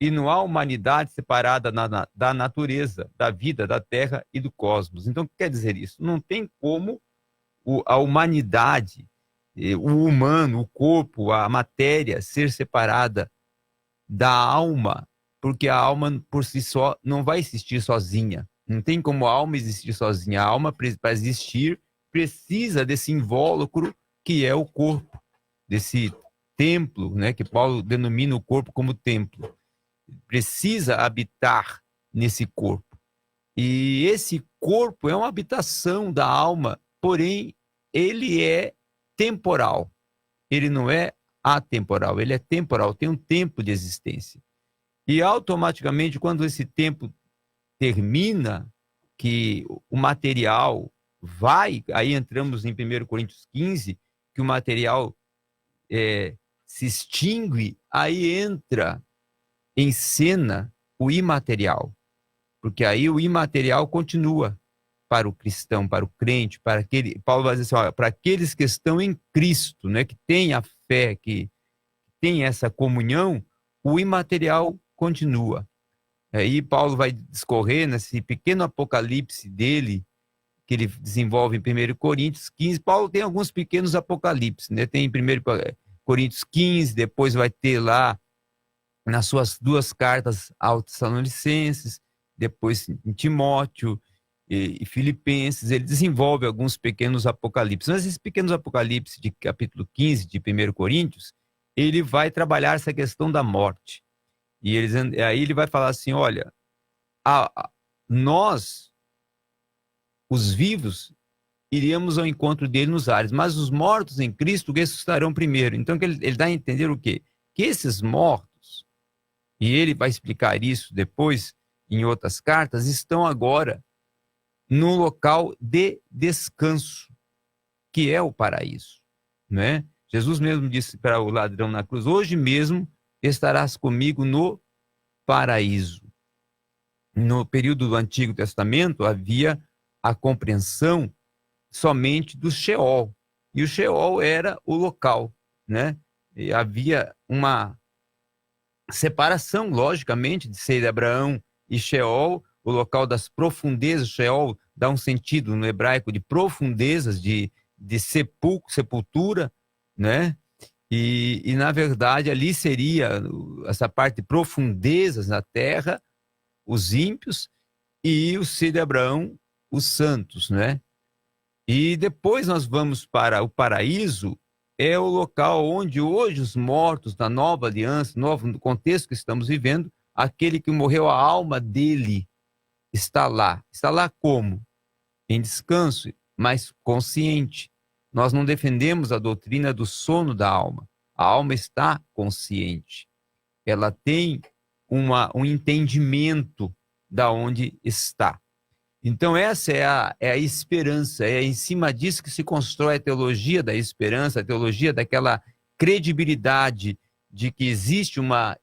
e não há humanidade separada da natureza, da vida, da terra e do cosmos. Então, o que quer dizer isso? Não tem como a humanidade, o humano, o corpo, a matéria ser separada da alma, porque a alma por si só não vai existir sozinha. Não tem como a alma existir sozinha. A alma, para existir, precisa desse invólucro que é o corpo, desse templo, né, que Paulo denomina o corpo como templo. Precisa habitar nesse corpo. E esse corpo é uma habitação da alma, porém, ele é temporal. Ele não é atemporal, ele é temporal, tem um tempo de existência. E automaticamente, quando esse tempo termina, que o material vai, aí entramos em 1 Coríntios 15, que o material se extingue, aí entra em cena o imaterial, porque aí o imaterial continua para o cristão, para o crente, para aquele, Paulo vai dizer assim, olha, para aqueles que estão em Cristo, né, que têm a fé, que tem essa comunhão, o imaterial continua. Aí Paulo vai discorrer nesse pequeno apocalipse dele, que ele desenvolve em 1 Coríntios 15. Paulo tem alguns pequenos apocalipses, né? Tem em 1 Coríntios 15, depois vai ter lá nas suas duas cartas aos Tessalonicenses, depois em Timóteo e Filipenses, ele desenvolve alguns pequenos apocalipses. Mas esses pequenos apocalipses de capítulo 15 de 1 Coríntios, ele vai trabalhar essa questão da morte. E aí ele vai falar assim, olha, nós, os vivos, iríamos ao encontro dele nos ares, mas os mortos em Cristo ressuscitarão primeiro. Então ele dá a entender o quê? Que esses mortos, e ele vai explicar isso depois em outras cartas, estão agora num local de descanso, que é o paraíso, né? Jesus mesmo disse para o ladrão na cruz, hoje mesmo estarás comigo no paraíso. No período do Antigo Testamento havia a compreensão somente do Sheol, e o Sheol era o local, né? E havia uma separação, logicamente, de ser Abraão e Sheol, o local das profundezas. Sheol dá um sentido no hebraico de profundezas, de sepultura, né? E, na verdade, ali seria essa parte de profundezas na terra, os ímpios, e o ser de Abraão, os santos, né? E depois nós vamos para o paraíso, é o local onde hoje os mortos da nova aliança, no contexto que estamos vivendo, aquele que morreu, a alma dele está lá. Está lá como? Em descanso, mas consciente. Nós não defendemos a doutrina do sono da alma. A alma está consciente. Ela tem um entendimento da onde está. Então essa é a esperança, é em cima disso que se constrói a teologia da esperança, a teologia daquela credibilidade de que existe uma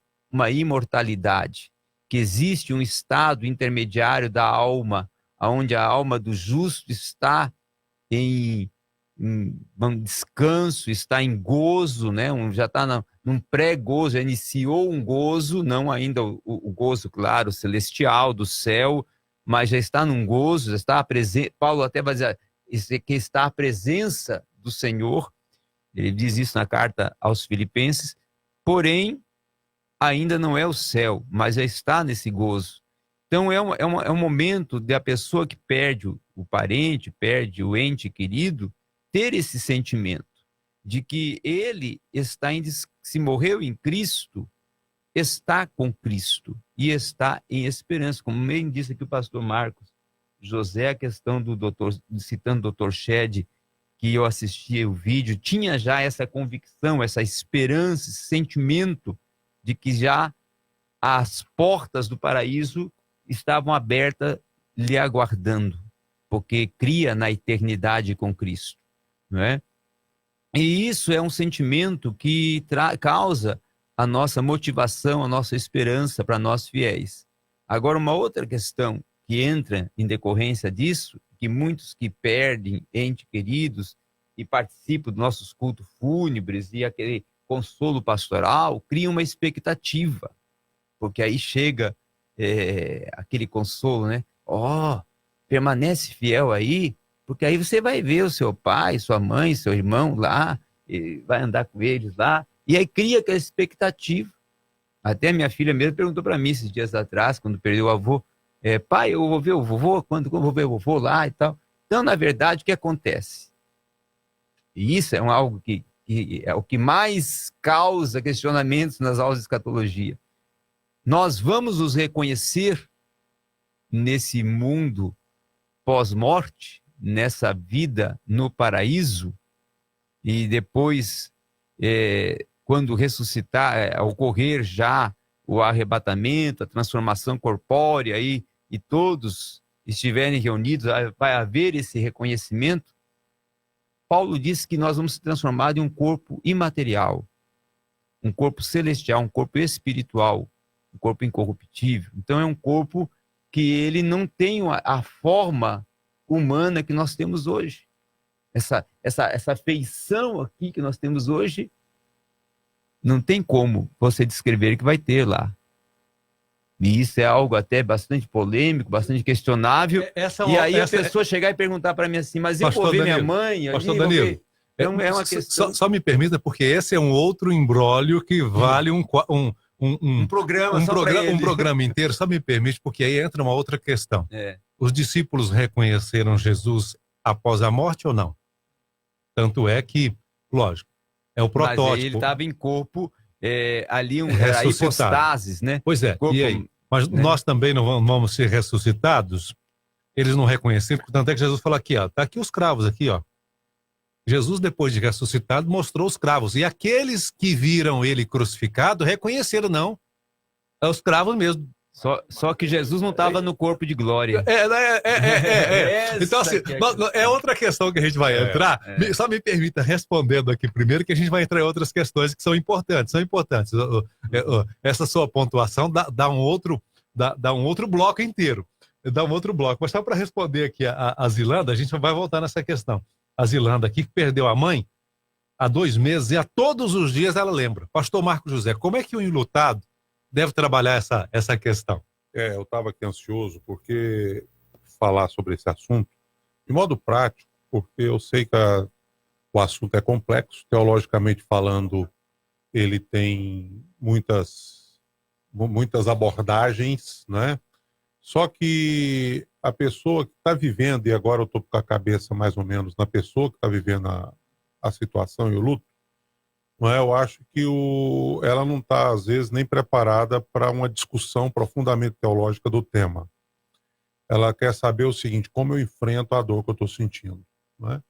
imortalidade, que existe um estado intermediário da alma, onde a alma do justo está em um descanso, está em gozo, né? Já está num pré-gozo, já iniciou um gozo, não ainda o gozo, claro, celestial do céu, mas já está num gozo, já está Paulo até vai dizer que está a presença do Senhor, ele diz isso na carta aos Filipenses, porém, ainda não é o céu, mas já está nesse gozo. Então, é um momento da pessoa que perde o parente, perde o ente querido, ter esse sentimento de que ele está se morreu em Cristo, está com Cristo e está em esperança. Como bem disse aqui o pastor Marcos José, a questão do doutor, citando o doutor Shed, que eu assisti o vídeo, tinha já essa convicção, essa esperança, esse sentimento de que já as portas do paraíso estavam abertas lhe aguardando, porque cria na eternidade com Cristo, não é? E isso é um sentimento que causa a nossa motivação, a nossa esperança para nós fiéis. Agora, uma outra questão que entra em decorrência disso, que muitos que perdem entes queridos e participam dos nossos cultos fúnebres e aquele consolo pastoral, criam uma expectativa. porque aí chega aquele consolo, né? Ó, permanece fiel aí, porque aí você vai ver o seu pai, sua mãe, seu irmão lá, e vai andar com eles lá, e aí cria aquela expectativa. Até minha filha mesmo perguntou para mim esses dias atrás, quando perdeu o avô, pai, eu vou ver o vovô, quando eu vou ver o vovô lá e tal. Então, na verdade, o que acontece? E isso é algo que é o que mais causa questionamentos nas aulas de escatologia. Nós vamos nos reconhecer nesse mundo pós-morte, nessa vida no paraíso, e depois, quando ressuscitar, ocorrer já o arrebatamento, a transformação corpórea, e todos estiverem reunidos, vai haver esse reconhecimento. Paulo diz que nós vamos se transformar em um corpo imaterial, um corpo celestial, um corpo espiritual, um corpo incorruptível. Então é um corpo que ele não tem a forma humana que nós temos hoje. Essa feição aqui que nós temos hoje, não tem como você descrever que vai ter lá. E isso é algo até bastante polêmico, bastante questionável. E aí a pessoa chegar e perguntar para mim assim, mas eu vou ver minha mãe? Pastor Danilo, é uma questão... Só me permita, porque esse é um outro imbróglio que vale um programa inteiro. Só me permite, porque aí entra uma outra questão. Os discípulos reconheceram Jesus após a morte ou não? Tanto é que, lógico, é o protótipo. Mas ele estava em corpo, ali era hipostases, né? Pois é, corpo, e aí? Mas né? Nós também não vamos ser ressuscitados? Eles não reconheceram, portanto é que Jesus falou aqui, ó, tá aqui os cravos aqui, ó. Jesus, depois de ressuscitado, mostrou os cravos. E aqueles que viram ele crucificado reconheceram, não. É os cravos mesmo. Só que Jesus não estava no corpo de glória. Então, assim, é outra questão que a gente vai entrar. Só me permita respondendo aqui primeiro, que a gente vai entrar em outras questões que são importantes. Essa sua pontuação dá um outro bloco inteiro. Dá um outro bloco. Mas só para responder aqui a Zilanda, a gente vai voltar nessa questão. A Zilanda aqui, que perdeu a mãe há 2 meses, e a todos os dias ela lembra. Pastor Marco José, como é que o enlutado deve trabalhar essa questão? Eu estava aqui ansioso porque falar sobre esse assunto de modo prático, porque eu sei que o assunto é complexo, teologicamente falando, ele tem muitas abordagens, né? Só que a pessoa que está vivendo, e agora eu estou com a cabeça mais ou menos na pessoa que está vivendo a situação e o luto, não é? Eu acho que ela não está, às vezes, nem preparada para uma discussão profundamente teológica do tema. Ela quer saber o seguinte, como eu enfrento a dor que eu estou sentindo, não é?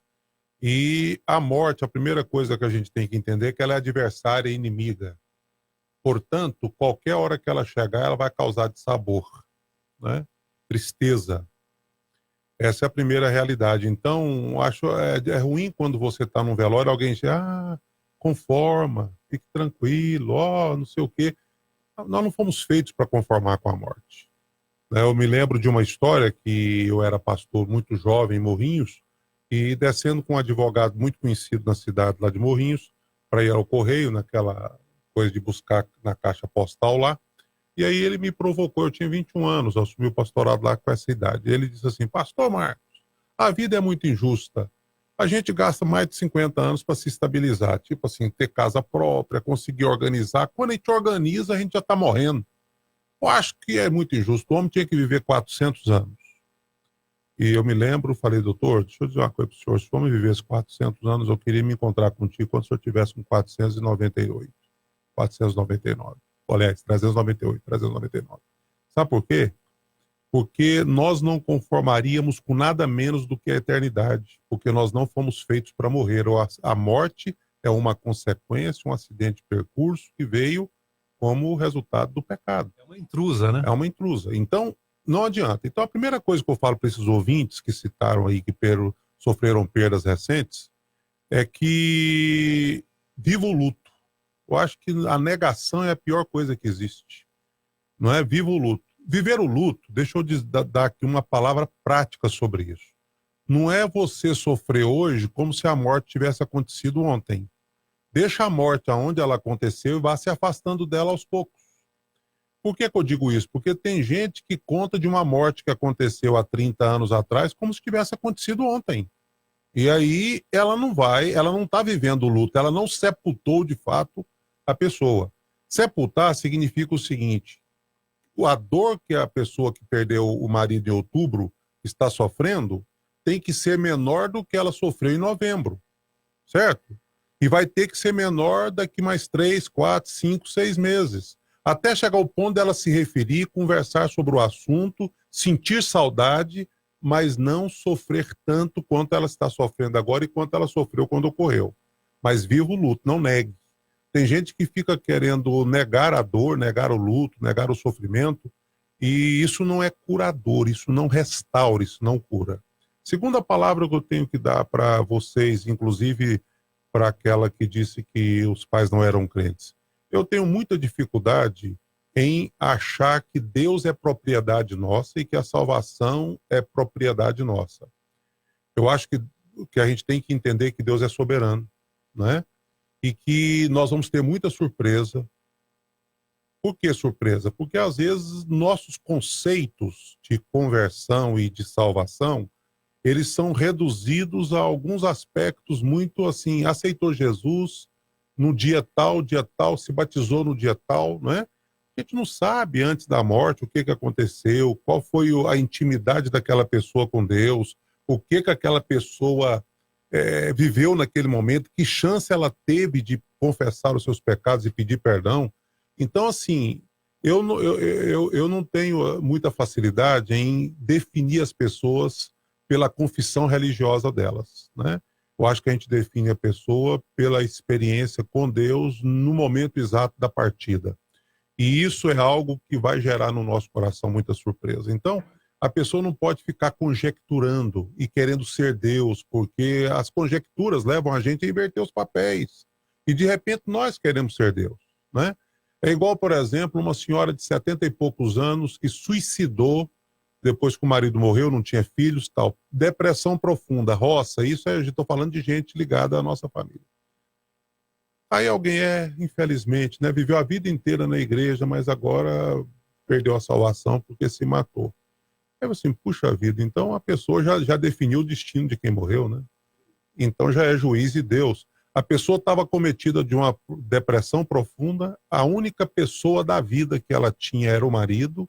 E a morte, a primeira coisa que a gente tem que entender é que ela é adversária e inimiga. Portanto, qualquer hora que ela chegar, ela vai causar dissabor, né? Tristeza. Essa é a primeira realidade. Então, acho ruim quando você está num velório, alguém diz, conforma, fique tranquilo, não sei o quê. Nós não fomos feitos para conformar com a morte. Eu me lembro de uma história que eu era pastor muito jovem em Morrinhos, e descendo com um advogado muito conhecido na cidade lá de Morrinhos, para ir ao correio, naquela coisa de buscar na caixa postal lá, e aí ele me provocou, eu tinha 21 anos, eu assumi o pastorado lá com essa idade. Ele disse assim, pastor Marcos, a vida é muito injusta. A gente gasta mais de 50 anos para se estabilizar, tipo assim, ter casa própria, conseguir organizar. Quando a gente organiza, a gente já está morrendo. Eu acho que é muito injusto. O homem tinha que viver 400 anos. E eu me lembro, falei, doutor, deixa eu dizer uma coisa para o senhor, se o homem vivesse 400 anos, eu queria me encontrar contigo quando o senhor tivesse com 498, 499. Aliás, 398, 399. Sabe por quê? Porque nós não conformaríamos com nada menos do que a eternidade, porque nós não fomos feitos para morrer. A morte é uma consequência, um acidente de percurso que veio como resultado do pecado. É uma intrusa, né? É uma intrusa. Então, não adianta. Então, a primeira coisa que eu falo para esses ouvintes que citaram aí, que sofreram perdas recentes, é que viva o luto. Eu acho que a negação é a pior coisa que existe. Não é? Viva o luto. Viver o luto, deixa eu dar aqui uma palavra prática sobre isso. Não é você sofrer hoje como se a morte tivesse acontecido ontem. Deixa a morte aonde ela aconteceu e vá se afastando dela aos poucos. Por que que eu digo isso? Porque tem gente que conta de uma morte que aconteceu há 30 anos atrás como se tivesse acontecido ontem. E aí ela não está vivendo o luto, ela não sepultou de fato a pessoa. Sepultar significa o seguinte: a dor que a pessoa que perdeu o marido em outubro está sofrendo tem que ser menor do que ela sofreu em novembro, certo? E vai ter que ser menor daqui mais 3, 4, 5, 6 meses. Até chegar ao ponto dela se referir, conversar sobre o assunto, sentir saudade, mas não sofrer tanto quanto ela está sofrendo agora e quanto ela sofreu quando ocorreu. Mas viva o luto, não negue. Tem gente que fica querendo negar a dor, negar o luto, negar o sofrimento, e isso não é curador, isso não restaura, isso não cura. Segunda palavra que eu tenho que dar para vocês, inclusive para aquela que disse que os pais não eram crentes. Eu tenho muita dificuldade em achar que Deus é propriedade nossa e que a salvação é propriedade nossa. Eu acho que a gente tem que entender que Deus é soberano, né? E que nós vamos ter muita surpresa. Por que surpresa? Porque às vezes nossos conceitos de conversão e de salvação, eles são reduzidos a alguns aspectos muito assim: aceitou Jesus no dia tal, se batizou no dia tal, não é? A gente não sabe antes da morte o que aconteceu, qual foi a intimidade daquela pessoa com Deus, o que aquela pessoa viveu naquele momento, que chance ela teve de confessar os seus pecados e pedir perdão. Então, assim, eu não tenho muita facilidade em definir as pessoas pela confissão religiosa delas, né? Eu acho que a gente define a pessoa pela experiência com Deus no momento exato da partida. E isso é algo que vai gerar no nosso coração muita surpresa. Então, a pessoa não pode ficar conjecturando e querendo ser Deus, porque as conjecturas levam a gente a inverter os papéis. E, de repente, nós queremos ser Deus, né? É igual, por exemplo, uma senhora de 70 e poucos anos que suicidou depois que o marido morreu, não tinha filhos, tal. Depressão profunda, roça, isso eu estou falando de gente ligada à nossa família. Aí alguém infelizmente, né, viveu a vida inteira na igreja, mas agora perdeu a salvação porque se matou. Aí assim, puxa vida, então a pessoa já definiu o destino de quem morreu, né? Então já é juiz e Deus. A pessoa estava cometida de uma depressão profunda, a única pessoa da vida que ela tinha era o marido,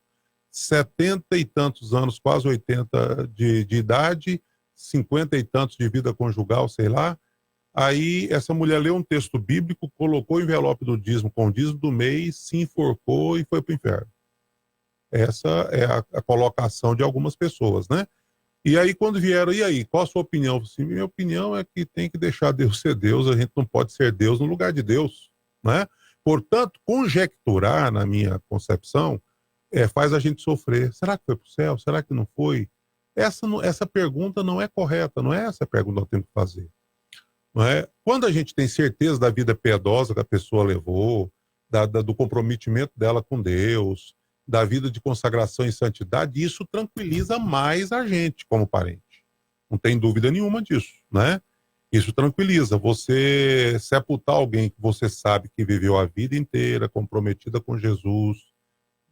70 e tantos anos, quase 80 de idade, 50 e tantos de vida conjugal, sei lá. Aí essa mulher leu um texto bíblico, colocou o envelope do dízimo com o dízimo do mês, se enforcou e foi para o inferno. Essa é a colocação de algumas pessoas, né? E aí quando vieram, e aí, qual a sua opinião? Assim, minha opinião é que tem que deixar Deus ser Deus, a gente não pode ser Deus no lugar de Deus, né? Portanto, conjecturar, na minha concepção, faz a gente sofrer. Será que foi para o céu? Será que não foi? Essa pergunta não é correta, não é essa a pergunta que nós temos que fazer. Não é? Quando a gente tem certeza da vida piedosa que a pessoa levou, do comprometimento dela com Deus, da vida de consagração e santidade, isso tranquiliza mais a gente como parente. Não tem dúvida nenhuma disso, né? Isso tranquiliza. Você sepultar alguém que você sabe que viveu a vida inteira comprometida com Jesus,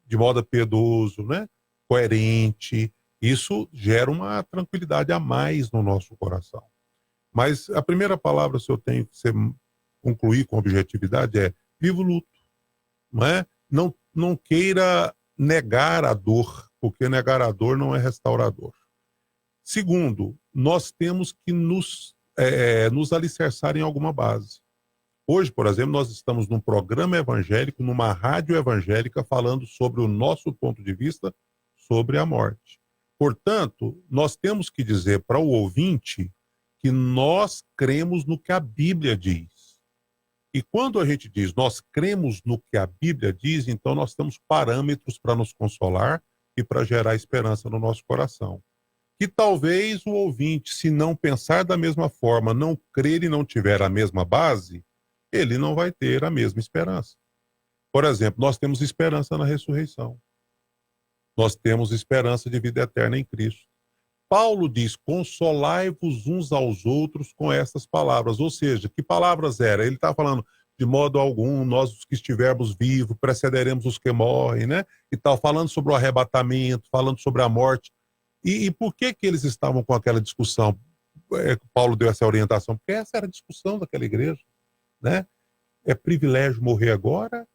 de modo piedoso, né? Coerente, isso gera uma tranquilidade a mais no nosso coração. Mas a primeira palavra, se eu tenho que concluir com objetividade, é: viva o luto. Não é? Não queira negar a dor, porque negar a dor não é restaurador. Segundo, nós temos que nos alicerçar em alguma base. Hoje, por exemplo, nós estamos num programa evangélico, numa rádio evangélica, falando sobre o nosso ponto de vista sobre a morte. Portanto, nós temos que dizer para o ouvinte que nós cremos no que a Bíblia diz. E quando a gente diz nós cremos no que a Bíblia diz, então nós temos parâmetros para nos consolar e para gerar esperança no nosso coração. Que talvez o ouvinte, se não pensar da mesma forma, não crer e não tiver a mesma base, ele não vai ter a mesma esperança. Por exemplo, nós temos esperança na ressurreição. Nós temos esperança de vida eterna em Cristo. Paulo diz: consolai-vos uns aos outros com estas palavras. Ou seja, que palavras eram? Ele está falando: de modo algum, nós os que estivermos vivos, precederemos os que morrem, né? E tal, falando sobre o arrebatamento, falando sobre a morte. E por que eles estavam com aquela discussão? Paulo deu essa orientação, porque essa era a discussão daquela igreja, né? É privilégio morrer agora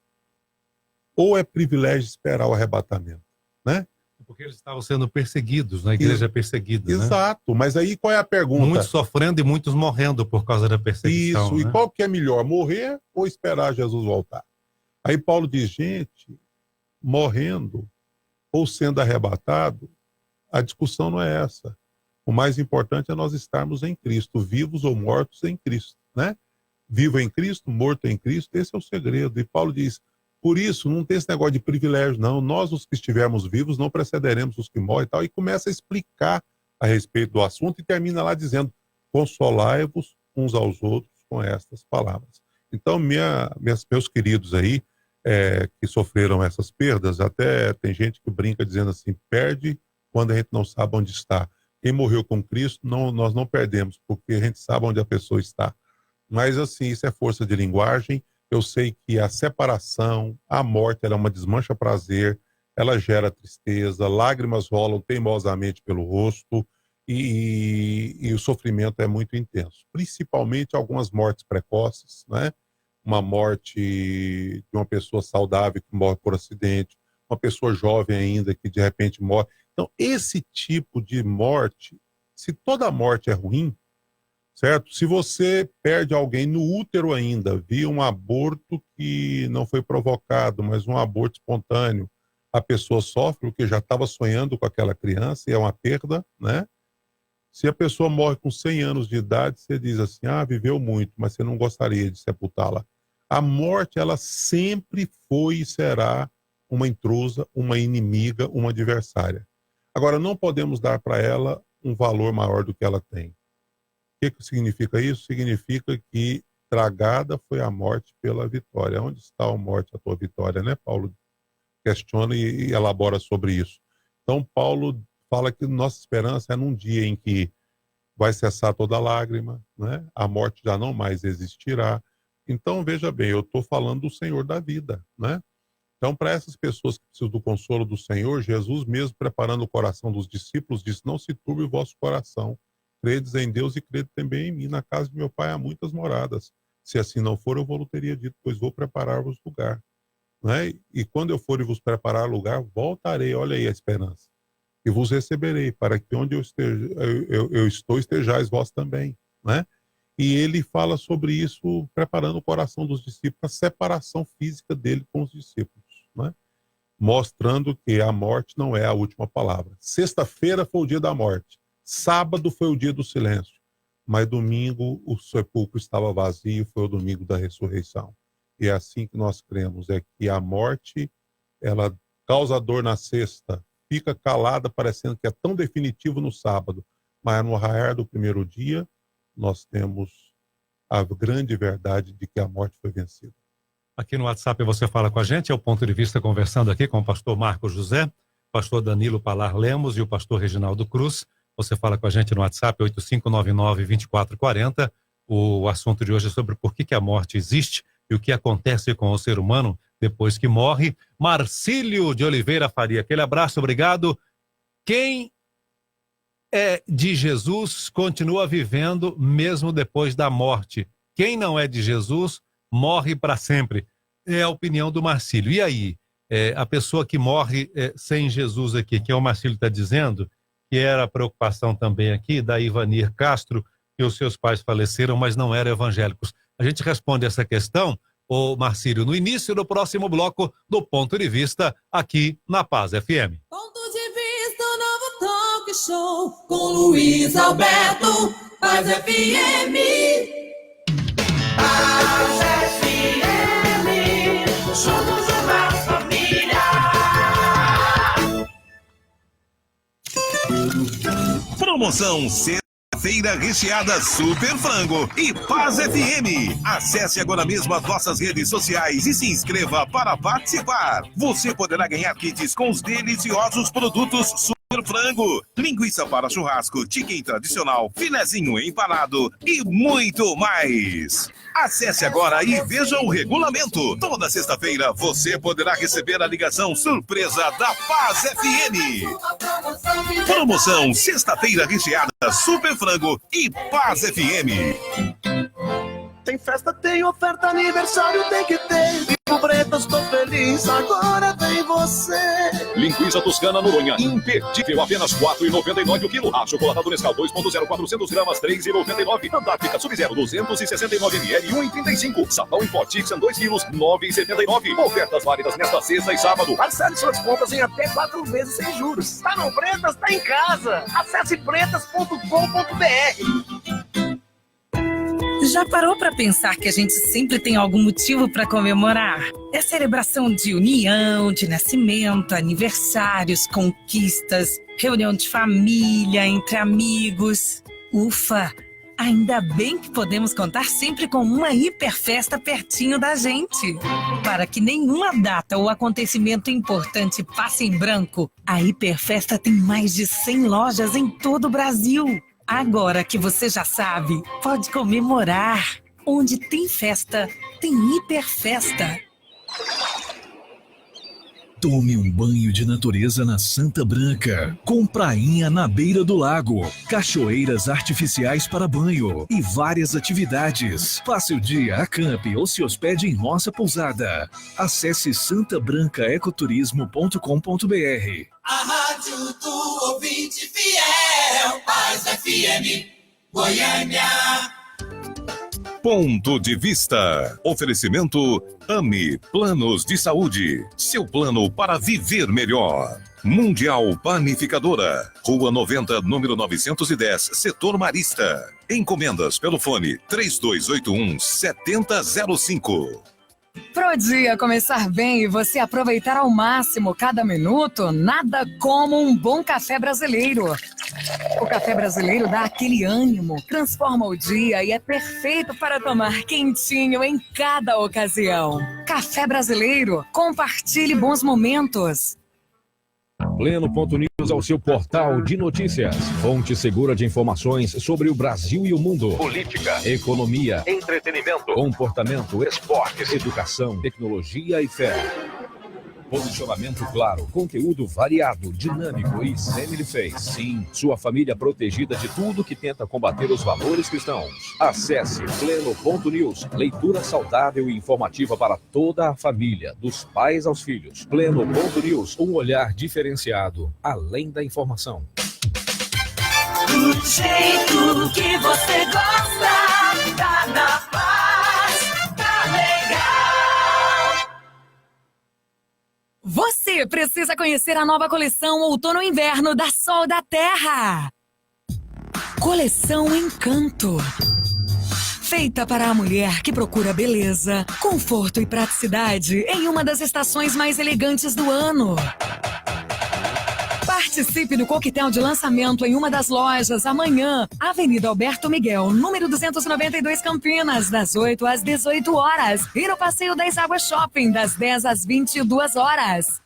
ou é privilégio esperar o arrebatamento, né? Porque eles estavam sendo perseguidos, na igreja perseguida. Exato, né? Mas aí qual é a pergunta? Muitos sofrendo e muitos morrendo por causa da perseguição. Isso, né? E qual que é melhor, morrer ou esperar Jesus voltar? Aí Paulo diz, gente, morrendo ou sendo arrebatado, a discussão não é essa. O mais importante é nós estarmos em Cristo, vivos ou mortos em Cristo, né? Vivo em Cristo, morto em Cristo, esse é o segredo. E Paulo diz, por isso, não tem esse negócio de privilégio, não. Nós, os que estivermos vivos, não precederemos os que morrem e tal. E começa a explicar a respeito do assunto e termina lá dizendo, consolai-vos uns aos outros com estas palavras. Então, meus queridos aí, que sofreram essas perdas, até tem gente que brinca dizendo assim, perde quando a gente não sabe onde está. Quem morreu com Cristo, nós não perdemos, porque a gente sabe onde a pessoa está. Mas, assim, isso é força de linguagem. Eu sei que a separação, a morte, ela é uma desmancha-prazer, ela gera tristeza, lágrimas rolam teimosamente pelo rosto e o sofrimento é muito intenso. Principalmente algumas mortes precoces, né? Uma morte de uma pessoa saudável que morre por acidente, uma pessoa jovem ainda que de repente morre. Então, esse tipo de morte, se toda morte é ruim, certo? Se você perde alguém no útero ainda, via um aborto que não foi provocado, mas um aborto espontâneo, a pessoa sofre porque já estava sonhando com aquela criança e é uma perda, né? Se a pessoa morre com 100 anos de idade, você diz assim, viveu muito, mas você não gostaria de sepultá-la. A morte, ela sempre foi e será uma intrusa, uma inimiga, uma adversária. Agora, não podemos dar para ela um valor maior do que ela tem. O que significa isso? Significa que tragada foi a morte pela vitória. Onde está a morte, a tua vitória, né? Paulo questiona e elabora sobre isso. Então, Paulo fala que nossa esperança é num dia em que vai cessar toda lágrima, né? A morte já não mais existirá. Então, veja bem, eu estou falando do Senhor da vida, né? Então, para essas pessoas que precisam do consolo do Senhor, Jesus mesmo preparando o coração dos discípulos, disse, não se turbe o vosso coração. Credes em Deus e crede também em mim. Na casa de meu pai há muitas moradas. Se assim não for, eu vou teria dito, pois vou preparar-vos lugar. Né? E quando eu for e vos preparar lugar, voltarei, olha aí a esperança, e vos receberei, para que onde eu estou, estejais vós também. Né? E ele fala sobre isso, preparando o coração dos discípulos, a separação física dele com os discípulos. Né? Mostrando que a morte não é a última palavra. Sexta-feira foi o dia da morte. Sábado foi o dia do silêncio, mas domingo o sepulcro estava vazio, foi o domingo da ressurreição. E é assim que nós cremos, é que a morte, ela causa dor na sexta, fica calada, parecendo que é tão definitivo no sábado, mas no raiar do primeiro dia, nós temos a grande verdade de que a morte foi vencida. Aqui no WhatsApp você fala com a gente, é o Ponto de Vista, conversando aqui com o pastor Marcos José, pastor Danilo Palar Lemos e o pastor Reginaldo Cruz. Você fala com a gente no WhatsApp 8599-2440. O assunto de hoje é sobre por que a morte existe e o que acontece com o ser humano depois que morre. Marcílio de Oliveira Faria, aquele abraço, obrigado. Quem é de Jesus continua vivendo mesmo depois da morte. Quem não é de Jesus morre para sempre. É a opinião do Marcílio. E aí, a pessoa que morre sem Jesus aqui, que é o Marcílio está dizendo, que era a preocupação também aqui da Ivanir Castro, que os seus pais faleceram, mas não eram evangélicos. A gente responde essa questão, ô Marcílio, no início do próximo bloco do Ponto de Vista, aqui na Paz FM. Ponto de Vista, o novo talk show, com Luiz Alberto, Paz FM. Paz FM, somos uma família. Promoção Sexta-feira recheada Super Frango e Paz FM. Acesse agora mesmo as nossas redes sociais e se inscreva para participar. Você poderá ganhar kits com os deliciosos produtos Frango, linguiça para churrasco, chicken tradicional, filezinho empanado e muito mais. Acesse agora e veja o regulamento. Toda sexta-feira você poderá receber a ligação surpresa da Paz FM. Promoção Sexta-feira Recheada Super Frango e Paz FM. Tem festa, tem oferta, aniversário tem que ter. Vivo Bretas, tô feliz, agora vem você. Linguiça toscana Noronha, imperdível, apenas R$ 4,99 o quilo. Achocolatado Nescau 2.0, 400 gramas, R$ 3,99. Antártica Sub-Zero, 269 ml, R$ 1,35. Sabão em pó Tixan, 2 quilos, R$ 9,79. Ofertas válidas nesta sexta e sábado. Parcele suas compras em até 4 vezes sem juros. Tá no Bretas, tá em casa. Acesse bretas.com.br. Já parou para pensar que a gente sempre tem algum motivo para comemorar? É celebração de união, de nascimento, aniversários, conquistas, reunião de família, entre amigos. Ufa! Ainda bem que podemos contar sempre com uma hiperfesta pertinho da gente. Para que nenhuma data ou acontecimento importante passe em branco, a Hiperfesta tem mais de 100 lojas em todo o Brasil. Agora que você já sabe, pode comemorar. Onde tem festa, tem Hiperfesta. Tome um banho de natureza na Santa Branca, com prainha na beira do lago, cachoeiras artificiais para banho e várias atividades. Passe o dia, acampe ou se hospede em nossa pousada. Acesse santabrancaecoturismo.com.br. A rádio do ouvinte fiel, Paz FM, Goiânia. Ponto de vista. Oferecimento AME Planos de Saúde. Seu plano para viver melhor. Mundial Panificadora. Rua 90, número 910, Setor Marista. Encomendas pelo fone 3281-7005. Pro dia começar bem e você aproveitar ao máximo cada minuto, nada como um bom café brasileiro. O café brasileiro dá aquele ânimo, transforma o dia e é perfeito para tomar quentinho em cada ocasião. Café brasileiro, compartilhe bons momentos. Pleno.news é o seu portal de notícias. Fonte segura de informações sobre o Brasil e o mundo. Política, economia, entretenimento, comportamento, esportes, educação, tecnologia e fé. Posicionamento claro, conteúdo variado, dinâmico e semi-fez. Sim, sua família protegida de tudo que tenta combater os valores cristãos. Acesse Pleno.news, leitura saudável e informativa para toda a família, dos pais aos filhos. Pleno.news, um olhar diferenciado, além da informação. Do jeito que você gosta, tá na paz, tá legal. Você precisa conhecer a nova coleção Outono e Inverno da Sol da Terra. Coleção Encanto. Feita para a mulher que procura beleza, conforto e praticidade em uma das estações mais elegantes do ano. Participe do coquetel de lançamento em uma das lojas amanhã, Avenida Alberto Miguel, número 292 Campinas, das 8 às 18 horas. E no Passeio das Águas Shopping, das 10 às 22 horas.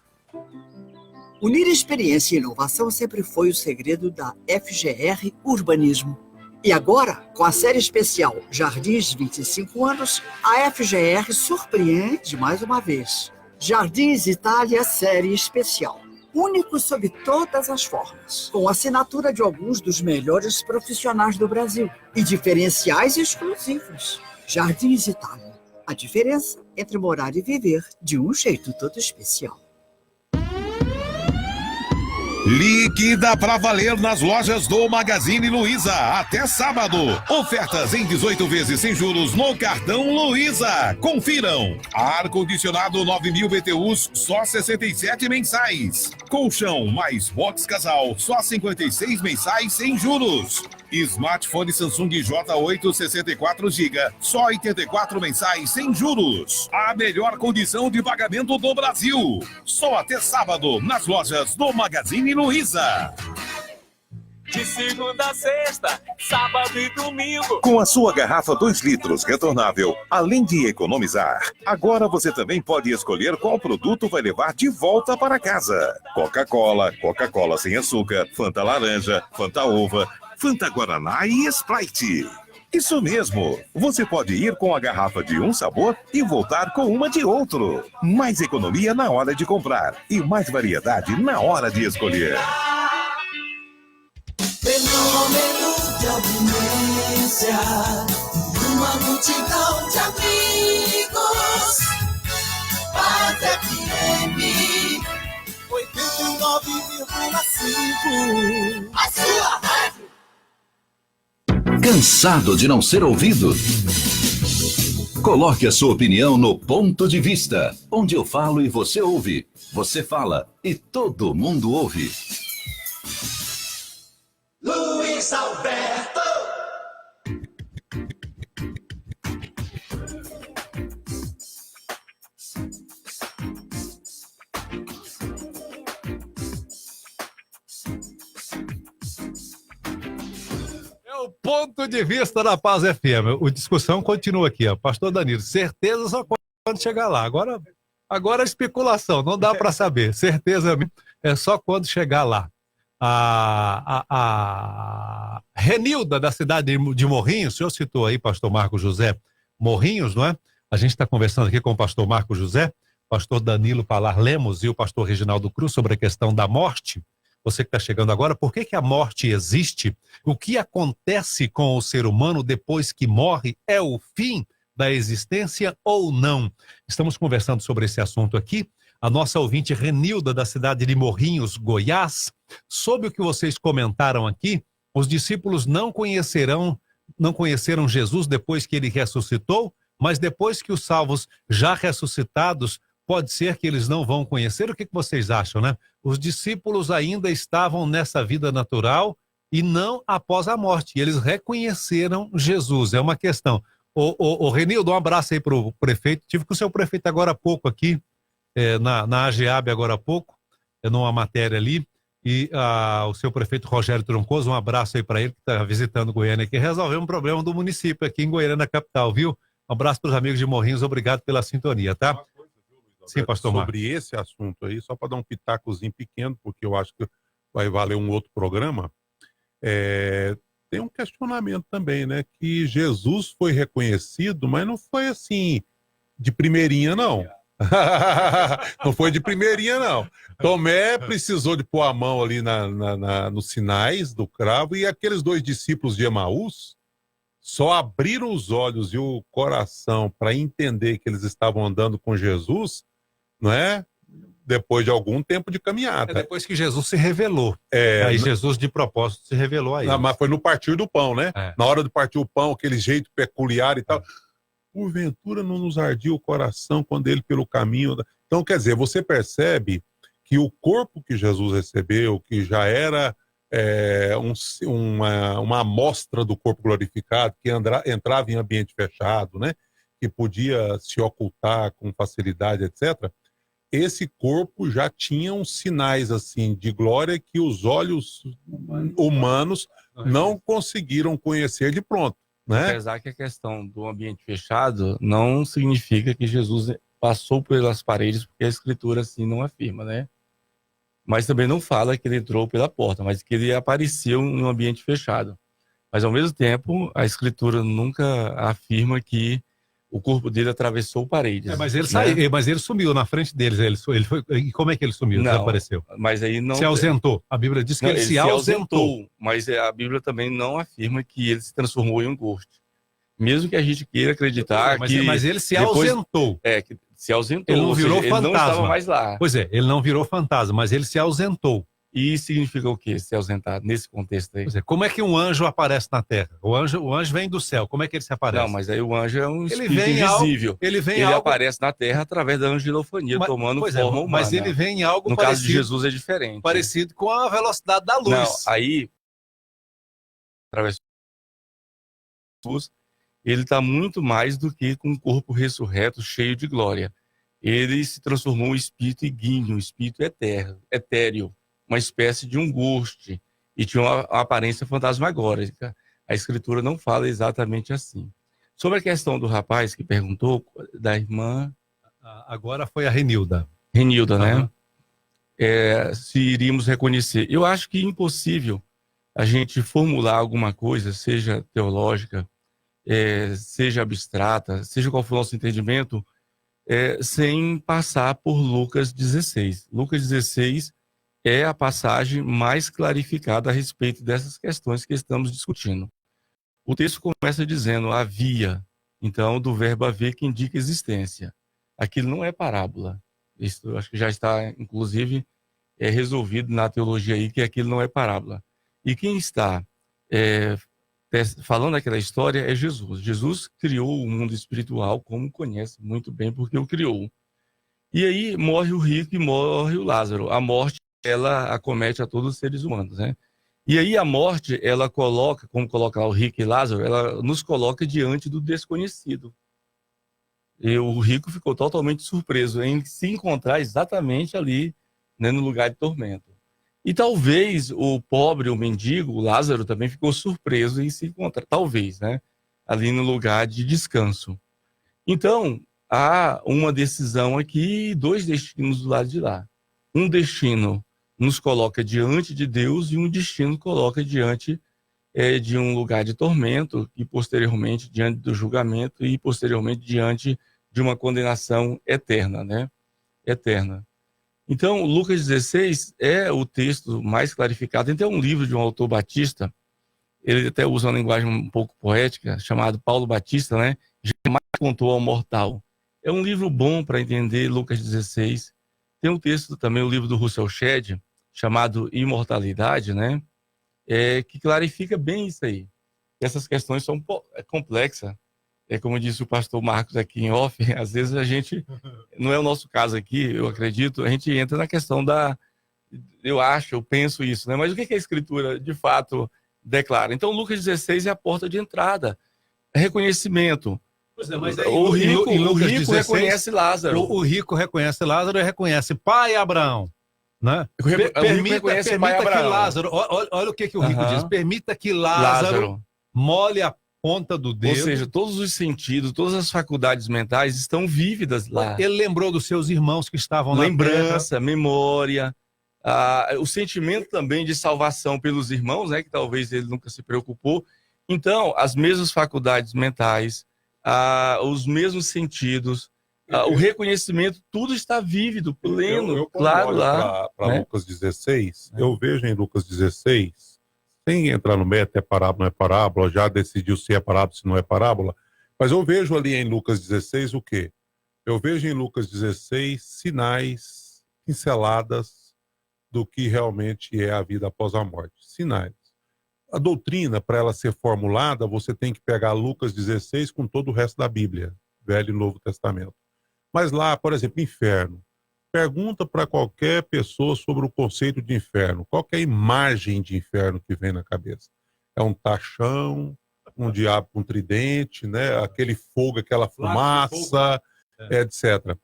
Unir experiência e inovação sempre foi o segredo da FGR Urbanismo. E agora, com a série especial Jardins 25 anos, a FGR surpreende mais uma vez. Jardins Itália Série Especial. Único sob todas as formas, com assinatura de alguns dos melhores profissionais do Brasil e diferenciais exclusivos. Jardins Itália, a diferença entre morar e viver de um jeito todo especial. Liquida pra valer nas lojas do Magazine Luiza até sábado. Ofertas em 18 vezes sem juros no cartão Luiza. Confiram. Ar-condicionado 9.000 BTUs, só 67 mensais. Colchão mais box casal, só 56 mensais sem juros. Smartphone Samsung J8 64 GB, só 84 mensais sem juros. A melhor condição de pagamento do Brasil. Só até sábado nas lojas do Magazine Luiza. De segunda a sexta, sábado e domingo. Com a sua garrafa 2 litros retornável, além de economizar, agora você também pode escolher qual produto vai levar de volta para casa. Coca-Cola, Coca-Cola sem açúcar, Fanta laranja, Fanta uva, Fanta Guaraná e Sprite. Isso mesmo, você pode ir com a garrafa de um sabor e voltar com uma de outro. Mais economia na hora de comprar e mais variedade na hora de escolher. Fenômeno de audiência, uma multidão de amigos. Paz FM 89,5. A sua rádio. Cansado de não ser ouvido? Coloque a sua opinião no Ponto de Vista, onde eu falo e você ouve. Você fala e todo mundo ouve. Luiz Alberto. O Ponto de Vista da Paz FM. A discussão continua aqui, ó. Pastor Danilo, certeza só quando chegar lá. Agora é especulação, não dá para saber. Certeza é só quando chegar lá. A Renilda, da cidade de Morrinhos, o senhor citou aí, pastor Marco José Morrinhos, não é? A gente está conversando aqui com o pastor Marco José, pastor Danilo Palar Lemos e o pastor Reginaldo Cruz sobre a questão da morte. Você que está chegando agora, por que a morte existe? O que acontece com o ser humano depois que morre? É o fim da existência ou não? Estamos conversando sobre esse assunto aqui. A nossa ouvinte Renilda, da cidade de Morrinhos, Goiás, sobre o que vocês comentaram aqui, os discípulos não conheceram Jesus depois que ele ressuscitou, mas depois que os salvos já ressuscitados, pode ser que eles não vão conhecer. O que vocês acham, né? Os discípulos ainda estavam nessa vida natural e não após a morte. E eles reconheceram Jesus. É uma questão. Ô Renildo, um abraço aí para o prefeito. Tive com o seu prefeito agora há pouco aqui, na AGEAB agora há pouco, numa matéria ali. E o seu prefeito Rogério Troncoso, um abraço aí para ele, que está visitando Goiânia aqui, resolveu um problema do município aqui em Goiânia, na capital, viu? Um abraço para os amigos de Morrinhos, obrigado pela sintonia, tá? Sim, pastor Marcos. Sobre esse assunto aí, só para dar um pitacozinho pequeno, porque eu acho que vai valer um outro programa, tem um questionamento também, né? Que Jesus foi reconhecido, mas não foi assim, de primeirinha, não. Não foi de primeirinha, não. Tomé precisou de pôr a mão ali nos sinais do cravo, e aqueles 2 discípulos de Emaús só abriram os olhos e o coração para entender que eles estavam andando com Jesus, não é? Depois de algum tempo de caminhada. Depois que Jesus se revelou. Aí Jesus, de propósito, se revelou a eles. Mas foi no partir do pão, né? Na hora de partir o pão, aquele jeito peculiar e tal. Porventura não nos ardia o coração quando ele pelo caminho... Então, quer dizer, você percebe que o corpo que Jesus recebeu, que já era uma amostra do corpo glorificado, que entrava em ambiente fechado, né? Que podia se ocultar com facilidade, etc., esse corpo já tinha uns sinais assim de glória que os olhos humanos não conseguiram conhecer de pronto, né? Apesar que a questão do ambiente fechado não significa que Jesus passou pelas paredes, porque a Escritura assim não afirma, né? Mas também não fala que ele entrou pela porta, mas que ele apareceu em um ambiente fechado. Mas ao mesmo tempo, a Escritura nunca afirma que o corpo dele atravessou paredes. Mas ele saiu, mas ele sumiu na frente deles. Ele foi, e como é que ele sumiu? Não, desapareceu? Mas aí não se ausentou. A Bíblia diz que ele se ausentou. Mas a Bíblia também não afirma que ele se transformou em um ghost. Mesmo que a gente queira acreditar que... Mas ele se ausentou. Que se ausentou. Ele não virou fantasma. Ele não estava mais lá. Pois é, ele não virou fantasma, mas ele se ausentou. E significa o quê? Se ausentar nesse contexto aí? Pois é, como é que um anjo aparece na Terra? O anjo vem do céu. Como é que ele se aparece? Não, mas aí o anjo é um espírito invisível. Ele aparece na Terra através da angelofania, tomando forma humana. Mas ele vem em algo no parecido. No caso de Jesus é diferente. Parecido com a velocidade da luz. Não, aí, através de Jesus, ele está muito mais do que com um corpo ressurreto, cheio de glória. Ele se transformou em espírito iguíneo, um espírito etéreo, uma espécie de um ghost. e tinha uma aparência fantasmagórica. A escritura não fala exatamente assim. Sobre a questão do rapaz que perguntou, da irmã... Agora foi a Renilda. Renilda, né? Se iríamos reconhecer. Eu acho que é impossível a gente formular alguma coisa, seja teológica, seja abstrata, seja qual for o nosso entendimento, sem passar por Lucas 16. Lucas 16 é a passagem mais clarificada a respeito dessas questões que estamos discutindo. O texto começa dizendo havia, então, do verbo haver, que indica existência. Aquilo não é parábola. Isso eu acho que já está, inclusive, resolvido na teologia aí, que aquilo não é parábola. E quem está falando aquela história é Jesus. Jesus criou o mundo espiritual, como conhece muito bem, porque o criou. E aí morre o rico e morre o Lázaro. A morte, ela acomete a todos os seres humanos, né? E aí a morte, ela coloca, como coloca lá o rico e Lázaro, ela nos coloca diante do desconhecido. E o rico ficou totalmente surpreso em se encontrar exatamente ali, né, no lugar de tormento. E talvez o pobre, o mendigo, o Lázaro, também ficou surpreso em se encontrar, talvez, né, ali no lugar de descanso. Então, há uma decisão aqui e dois destinos do lado de lá. Um destino nos coloca diante de Deus e um destino coloca diante de um lugar de tormento e posteriormente diante do julgamento e posteriormente diante de uma condenação eterna, né? Eterna. Então, Lucas 16 é o texto mais clarificado. Então, é um livro de um autor batista, ele até usa uma linguagem um pouco poética, chamado Paulo Batista, né? Jamais contou ao mortal. É um livro bom para entender Lucas 16. Tem um texto também, o livro do Russell Shedd, chamado Imortalidade, né? Que clarifica bem isso aí. Essas questões são complexas. Como disse o pastor Marcos aqui em off, às vezes a gente, não é o nosso caso aqui, eu acredito, a gente entra na questão eu penso isso, né? Mas o que a Escritura, de fato, declara? Então, Lucas 16 é a porta de entrada. Reconhecimento. Pois é, mas o rico 16, reconhece Lázaro. O rico reconhece Lázaro e reconhece pai Abraão. Né? Permita que Lázaro, olha o que o rico diz, permita que Lázaro molhe a ponta do dedo. Ou seja, todos os sentidos, todas as faculdades mentais estão vívidas lá. Ele lembrou dos seus irmãos que estavam na Lembrança, memória, o sentimento também de salvação pelos irmãos, né, que talvez ele nunca se preocupou. Então, as mesmas faculdades mentais, os mesmos sentidos, o reconhecimento, tudo está vívido, pleno, claro lá. Para Lucas 16, eu vejo em Lucas 16, sem entrar no mérito, é parábola, não é parábola, já decidiu se é parábola, se não é parábola, mas eu vejo ali em Lucas 16 o quê? Eu vejo em Lucas 16 sinais, pinceladas do que realmente é a vida após a morte. Sinais. A doutrina, para ela ser formulada, você tem que pegar Lucas 16 com todo o resto da Bíblia, Velho e Novo Testamento. Mas lá, por exemplo, inferno. Pergunta para qualquer pessoa sobre o conceito de inferno. Qual que é a imagem de inferno que vem na cabeça? É um tachão, um diabo com tridente, né? Aquele fogo, aquela fumaça, etc.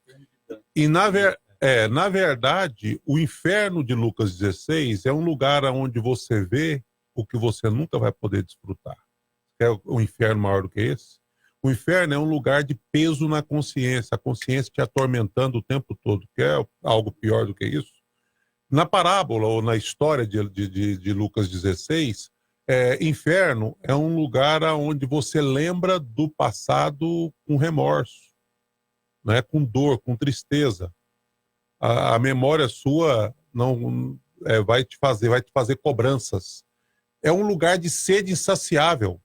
E, na verdade, o inferno de Lucas 16 é um lugar onde você vê o que você nunca vai poder desfrutar. É um inferno maior do que esse? O inferno é um lugar de peso na consciência, a consciência te atormentando o tempo todo. Quer algo pior do que isso? Na parábola ou na história de Lucas 16, inferno é um lugar onde você lembra do passado com remorso, né? Com dor, com tristeza. A memória sua não vai te fazer cobranças. É um lugar de sede insaciável,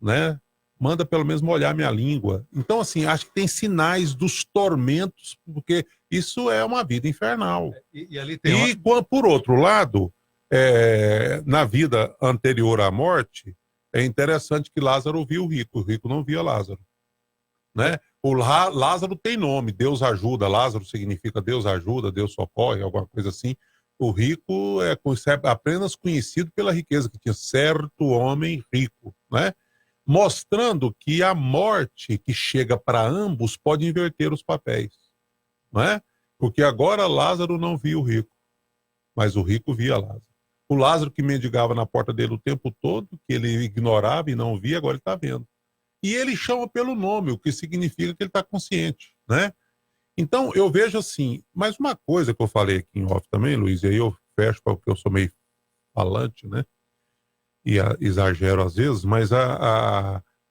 né? Manda pelo menos molhar minha língua. Então, assim, acho que tem sinais dos tormentos, porque isso é uma vida infernal. E ali tem por outro lado, na vida anterior à morte, é interessante que Lázaro viu o rico não via Lázaro. Né? Lázaro tem nome, Deus ajuda, Lázaro significa Deus ajuda, Deus socorre, alguma coisa assim. O rico é apenas conhecido pela riqueza que tinha, certo homem rico, né? Mostrando que a morte que chega para ambos pode inverter os papéis, não é? Porque agora Lázaro não via o rico, mas o rico via Lázaro. O Lázaro que mendigava na porta dele o tempo todo, que ele ignorava e não via, agora ele está vendo. E ele chama pelo nome, o que significa que ele está consciente, né? Então, eu vejo assim, mas uma coisa que eu falei aqui em off também, Luiz, e aí eu fecho porque eu sou meio falante, né? E exagero às vezes, mas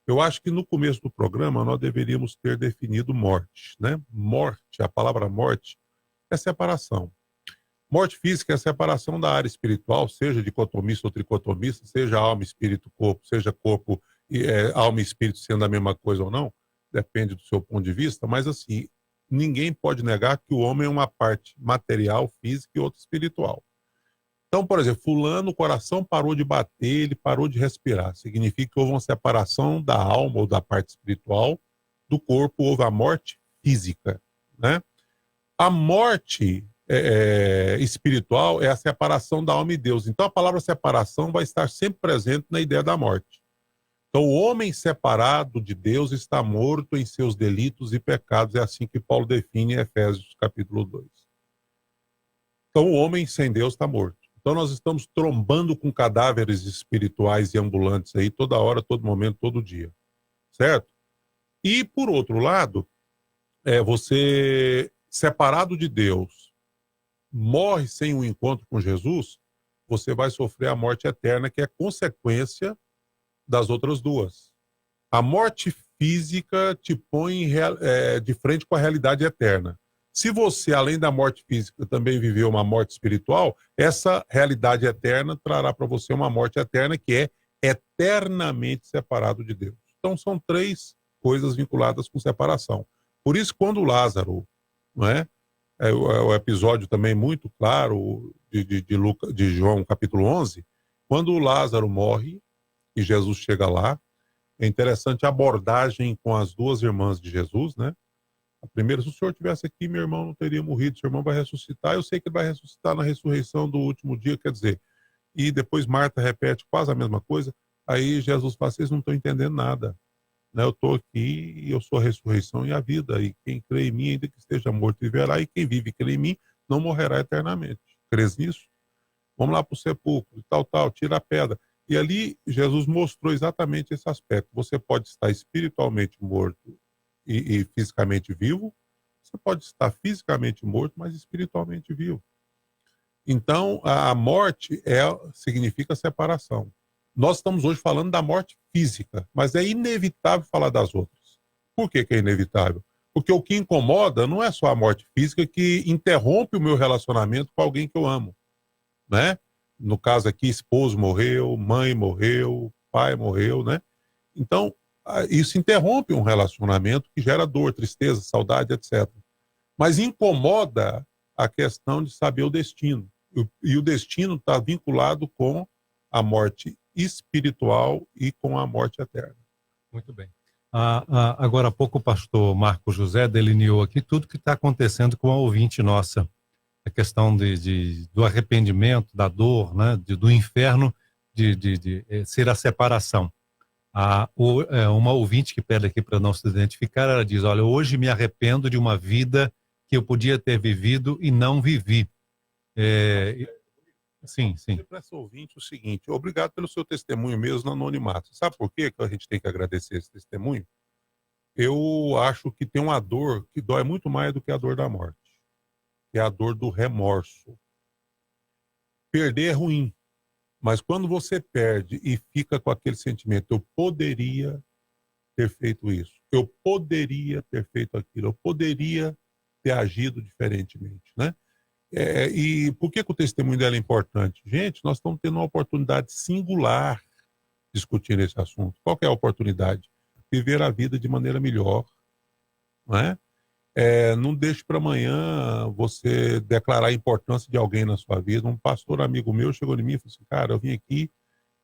eu acho que no começo do programa nós deveríamos ter definido morte, né? Morte, a palavra morte é separação. Morte física é a separação da área espiritual, seja dicotomista ou tricotomista, seja alma, espírito, corpo, seja corpo, alma e espírito sendo a mesma coisa ou não, depende do seu ponto de vista, mas assim, ninguém pode negar que o homem é uma parte material, física e outra espiritual. Então, por exemplo, fulano, o coração parou de bater, ele parou de respirar. Significa que houve uma separação da alma ou da parte espiritual do corpo, houve a morte física, né? A morte espiritual é a separação da alma e Deus. Então, a palavra separação vai estar sempre presente na ideia da morte. Então, o homem separado de Deus está morto em seus delitos e pecados. É assim que Paulo define em Efésios capítulo 2. Então, o homem sem Deus está morto. Então, nós estamos trombando com cadáveres espirituais e ambulantes aí toda hora, todo momento, todo dia. Certo? E, por outro lado, você, separado de Deus, morre sem um encontro com Jesus, você vai sofrer a morte eterna, que é consequência das outras duas. A morte física te põe de frente com a realidade eterna. Se você, além da morte física, também viveu uma morte espiritual, essa realidade eterna trará para você uma morte eterna que é eternamente separado de Deus. Então, são três coisas vinculadas com separação. Por isso, quando Lázaro, não é o episódio também muito claro de João capítulo 11, quando Lázaro morre e Jesus chega lá, é interessante a abordagem com as duas irmãs de Jesus, né? A primeira, se o senhor estivesse aqui, meu irmão não teria morrido, seu irmão vai ressuscitar, eu sei que ele vai ressuscitar na ressurreição do último dia, quer dizer, e depois Marta repete quase a mesma coisa, aí Jesus fala, vocês não estão entendendo nada, né? Eu estou aqui e eu sou a ressurreição e a vida, e quem crê em mim, ainda que esteja morto, viverá, e quem vive e crê em mim, não morrerá eternamente. Crês nisso? Vamos lá para o sepulcro, tal, tira a pedra. E ali Jesus mostrou exatamente esse aspecto. Você pode estar espiritualmente morto e fisicamente vivo, você pode estar fisicamente morto, mas espiritualmente vivo. Então, a morte significa separação. Nós estamos hoje falando da morte física, mas é inevitável falar das outras. Por que é inevitável? Porque o que incomoda não é só a morte física que interrompe o meu relacionamento com alguém que eu amo, né? No caso aqui, esposo morreu, mãe morreu, pai morreu, né? Então, isso interrompe um relacionamento que gera dor, tristeza, saudade, etc. Mas incomoda a questão de saber o destino. E o destino está vinculado com a morte espiritual e com a morte eterna. Muito bem. Agora há pouco o pastor Marco José delineou aqui tudo que está acontecendo com a ouvinte nossa. A questão do arrependimento, da dor, né, do inferno, de ser a separação. Uma ouvinte que pede aqui para não se identificar, ela diz, olha, hoje me arrependo de uma vida que eu podia ter vivido e não vivi. Sim. Para essa ouvinte o seguinte, obrigado pelo seu testemunho mesmo no anonimato. Sabe por quê que a gente tem que agradecer esse testemunho? Eu acho que tem uma dor que dói muito mais do que a dor da morte, que é a dor do remorso. Perder é ruim, mas quando você perde e fica com aquele sentimento, eu poderia ter feito isso, eu poderia ter feito aquilo, eu poderia ter agido diferentemente, né? E por que o testemunho dela é importante? Gente, nós estamos tendo uma oportunidade singular discutindo esse assunto. Qual que é a oportunidade? Viver a vida de maneira melhor, não é? Não deixe para amanhã você declarar a importância de alguém na sua vida. Um pastor amigo meu chegou em mim e falou assim, cara, eu vim aqui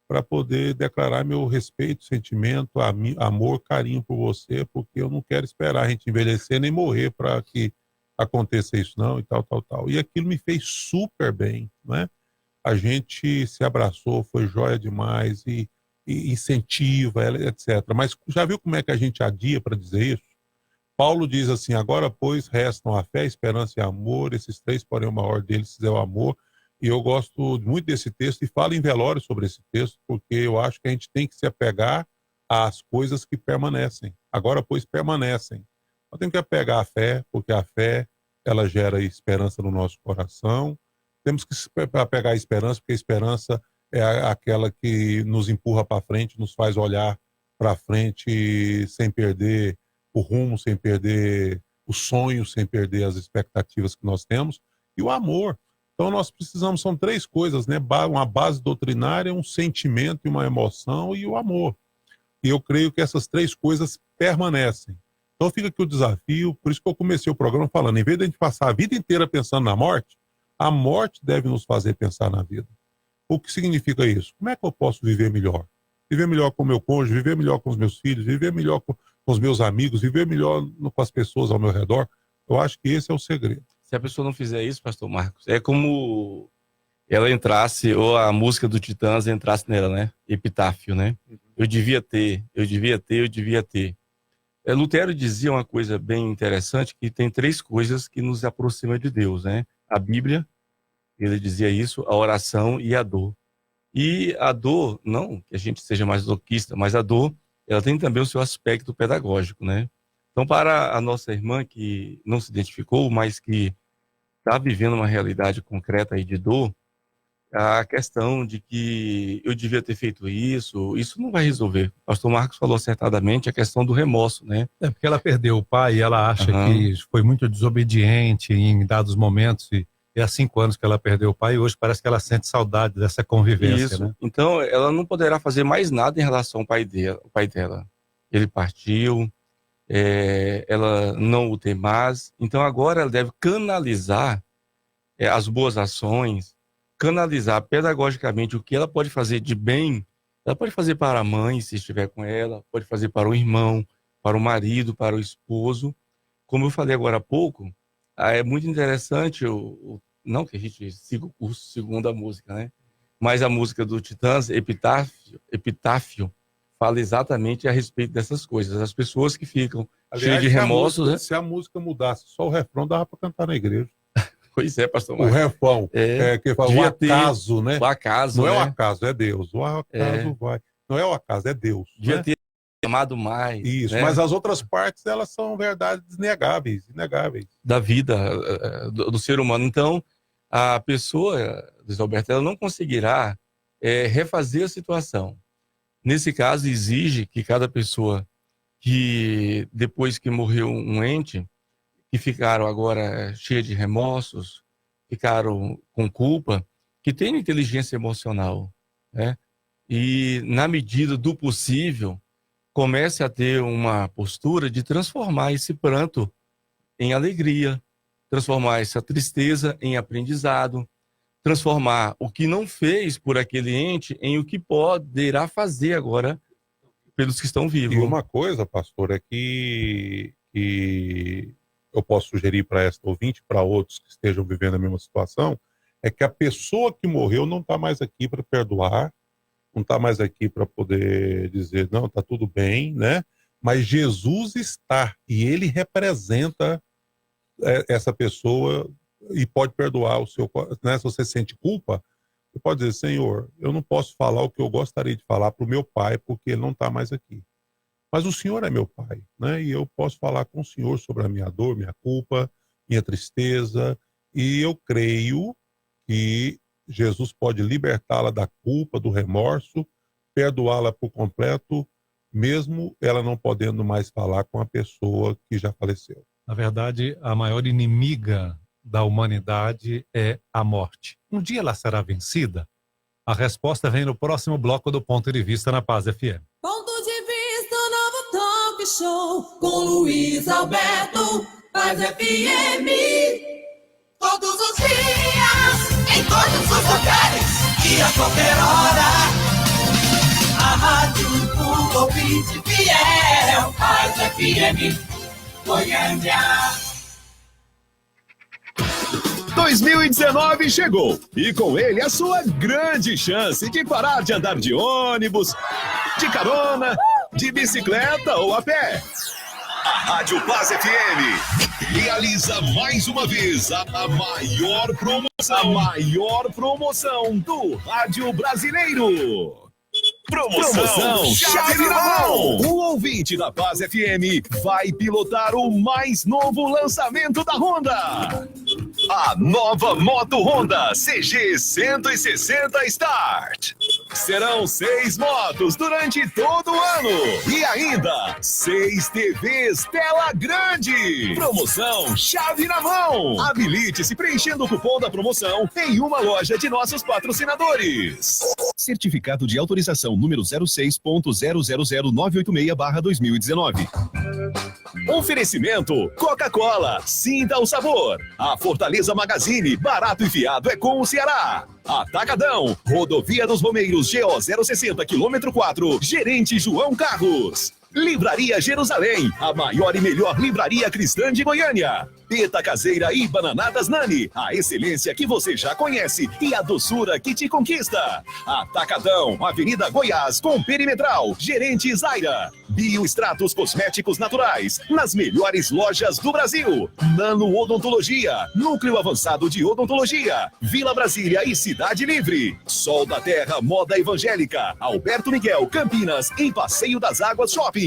para poder declarar meu respeito, sentimento, amor, carinho por você, porque eu não quero esperar a gente envelhecer nem morrer para que aconteça isso não, e tal. E aquilo me fez super bem, né? A gente se abraçou, foi joia demais, e incentiva, etc. Mas já viu como é que a gente adia para dizer isso? Paulo diz assim, agora, pois, restam a fé, a esperança e amor, esses três, porém, o maior deles é o amor. E eu gosto muito desse texto e falo em velório sobre esse texto, porque eu acho que a gente tem que se apegar às coisas que permanecem. Agora, pois, permanecem. Nós temos que apegar à fé, porque a fé, ela gera esperança no nosso coração. Temos que se apegar à esperança, porque a esperança é aquela que nos empurra para frente, nos faz olhar para frente sem perder o rumo, sem perder o sonho, sem perder as expectativas que nós temos. E o amor. Então nós precisamos, são 3 coisas, né? Uma base doutrinária, um sentimento e uma emoção e o amor. E eu creio que essas 3 coisas permanecem. Então fica aqui o desafio, por isso que eu comecei o programa falando, em vez de a gente passar a vida inteira pensando na morte, a morte deve nos fazer pensar na vida. O que significa isso? Como é que eu posso viver melhor? Viver melhor com o meu cônjuge, viver melhor com os meus filhos, viver melhor com os meus amigos, viver melhor com as pessoas ao meu redor. Eu acho que esse é o segredo. Se a pessoa não fizer isso, pastor Marcos, é como ela entrasse, ou a música do Titãs entrasse nela, né? Epitáfio, né? Eu devia ter, eu devia ter, eu devia ter. Lutero dizia uma coisa bem interessante, que tem 3 coisas que nos aproximam de Deus, né? A Bíblia, ele dizia isso, a oração e a dor. E a dor, não que a gente seja mais masoquista, mas a dor, ela tem também o seu aspecto pedagógico, né? Então, para a nossa irmã que não se identificou, mas que está vivendo uma realidade concreta aí de dor, a questão de que eu devia ter feito isso não vai resolver. O pastor Marcos falou acertadamente a questão do remorso, né? É porque ela perdeu o pai e ela acha que foi muito desobediente em dados momentos e há 5 anos que ela perdeu o pai e hoje parece que ela sente saudade dessa convivência, Isso. né? Então, ela não poderá fazer mais nada em relação ao pai dela. Ele partiu, ela não o tem mais. Então, agora ela deve canalizar as boas ações, canalizar pedagogicamente o que ela pode fazer de bem. Ela pode fazer para a mãe, se estiver com ela, pode fazer para o irmão, para o marido, para o esposo. Como eu falei agora há pouco, é muito interessante, não que a gente siga o curso segundo a música, né? Mas a música do Titãs, Epitáfio, fala exatamente a respeito dessas coisas. As pessoas que ficam cheias de remorso, né? Se a música mudasse só o refrão, dava para cantar na igreja. Pois é, pastor Marcos. O refrão, que fala o acaso, né? O acaso, não né? é o acaso, é Deus. O acaso vai. Não é o acaso, é Deus. Devia né? ter amado mais. Isso, né? mas as outras partes, elas são verdades inegáveis. Da vida do ser humano. Então, a pessoa, Luiz Alberto, ela não conseguirá refazer a situação. Nesse caso, exige que cada pessoa que, depois que morreu um ente, que ficaram agora cheias de remorsos, ficaram com culpa, que tenham inteligência emocional, né? E, na medida do possível, comece a ter uma postura de transformar esse pranto em alegria, transformar essa tristeza em aprendizado, transformar o que não fez por aquele ente em o que poderá fazer agora pelos que estão vivos. E uma coisa, pastor, é que eu posso sugerir para esta ouvinte, para outros que estejam vivendo a mesma situação, é que a pessoa que morreu não está mais aqui para perdoar, não está mais aqui para poder dizer, não, está tudo bem, né? Mas Jesus está, e ele representa essa pessoa e pode perdoar o seu, né? Se você sente culpa, você pode dizer, Senhor, eu não posso falar o que eu gostaria de falar para o meu pai, porque ele não está mais aqui. Mas o Senhor é meu pai, né? E eu posso falar com o Senhor sobre a minha dor, minha culpa, minha tristeza, e eu creio que Jesus pode libertá-la da culpa, do remorso, perdoá-la por completo, mesmo ela não podendo mais falar com a pessoa que já faleceu. Na verdade, a maior inimiga da humanidade é a morte. Um dia ela será vencida? A resposta vem no próximo bloco do Ponto de Vista na Paz FM. Ponto de Vista, novo talk show com Luiz Alberto, Paz FM. Todos os dias, em todos os lugares e a qualquer hora. A rádio do ouvinte fiel, Paz FM, Goiânia. 2019 chegou e com ele a sua grande chance de parar de andar de ônibus, de carona, de bicicleta ou a pé. A Rádio Paz FM realiza mais uma vez a maior promoção do rádio brasileiro. Promoção Chave na Mão! O ouvinte da Paz FM vai pilotar o mais novo lançamento da Honda. A nova moto Honda CG 160 Start. Serão 6 motos durante todo o ano. E ainda 6 TVs tela grande. Promoção Chave na Mão. Habilite-se preenchendo o cupom da promoção em uma loja de nossos patrocinadores. Certificado de autorização número 06.000986/2019. Oferecimento Coca-Cola, sinta o sabor. A Fortaleza Magazine, barato e fiado é com o Ceará. Atacadão, Rodovia dos Romeiros, GO 060, km 4, Gerente João Carlos. Livraria Jerusalém, a maior e melhor livraria cristã de Goiânia. Peta caseira e bananadas Nani, a excelência que você já conhece e a doçura que te conquista. Atacadão, Avenida Goiás, com Perimetral, Gerente Zaira. Bioextratos cosméticos naturais, nas melhores lojas do Brasil. Nano Odontologia, núcleo avançado de odontologia. Vila Brasília e Cidade Livre. Sol da Terra Moda Evangélica, Alberto Miguel, Campinas, em Passeio das Águas Shopping.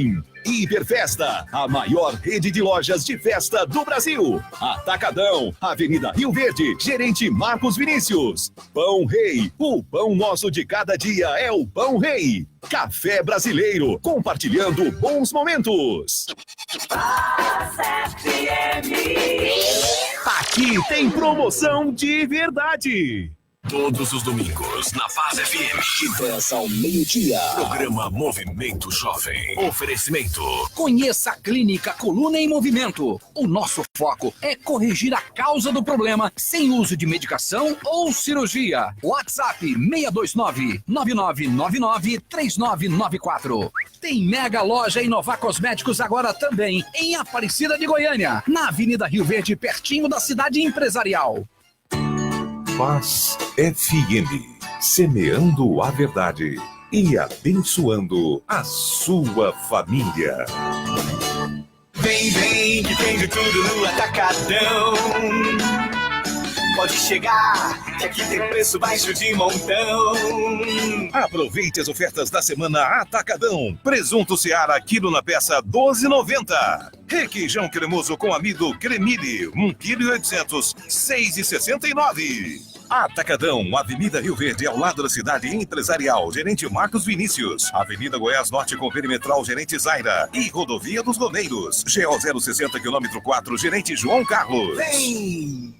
Hiperfesta, a maior rede de lojas de festa do Brasil. Atacadão, Avenida Rio Verde, Gerente Marcos Vinícius. Pão Rei, o pão nosso de cada dia é o Pão Rei. Café Brasileiro, compartilhando bons momentos. Aqui tem promoção de verdade. Todos os domingos, na Paz FM, de 10 ao meio-dia. Programa Movimento Jovem. Oferecimento. Conheça a Clínica Coluna em Movimento. O nosso foco é corrigir a causa do problema sem uso de medicação ou cirurgia. WhatsApp 629-9999-3994. Tem mega loja Inovar Cosméticos agora também, em Aparecida de Goiânia, na Avenida Rio Verde, pertinho da cidade empresarial. Paz FM, semeando a verdade e abençoando a sua família. Vem, vem, que tem de tudo no Atacadão. Pode chegar, que aqui tem preço baixo de montão. Aproveite as ofertas da semana Atacadão. Presunto Seara, quilo na peça, R$12,90. Requeijão cremoso com amido Cremile, 1,8 kg, R$6,69. Atacadão, Avenida Rio Verde, ao lado da cidade empresarial. Gerente Marcos Vinícius. Avenida Goiás Norte com Perimetral, Gerente Zaira. E Rodovia dos Romeiros, GO 060, km 4, Gerente João Carlos. Vem!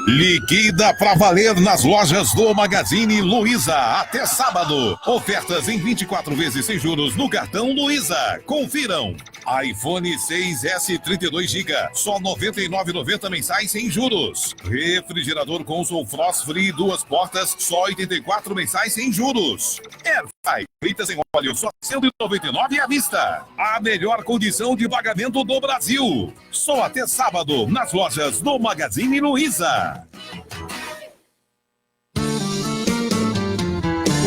Liquida pra valer nas lojas do Magazine Luiza até sábado. Ofertas em 24 vezes sem juros no cartão Luiza. Confiram. iPhone 6S 32GB, só R$ 99,90 mensais sem juros. Refrigerador Consul Frost Free 2 portas, só R$ 84 mensais sem juros. Airfry fritas em óleo, só R$ 199 à vista. A melhor condição de pagamento do Brasil. Só até sábado nas lojas do Magazine Luiza.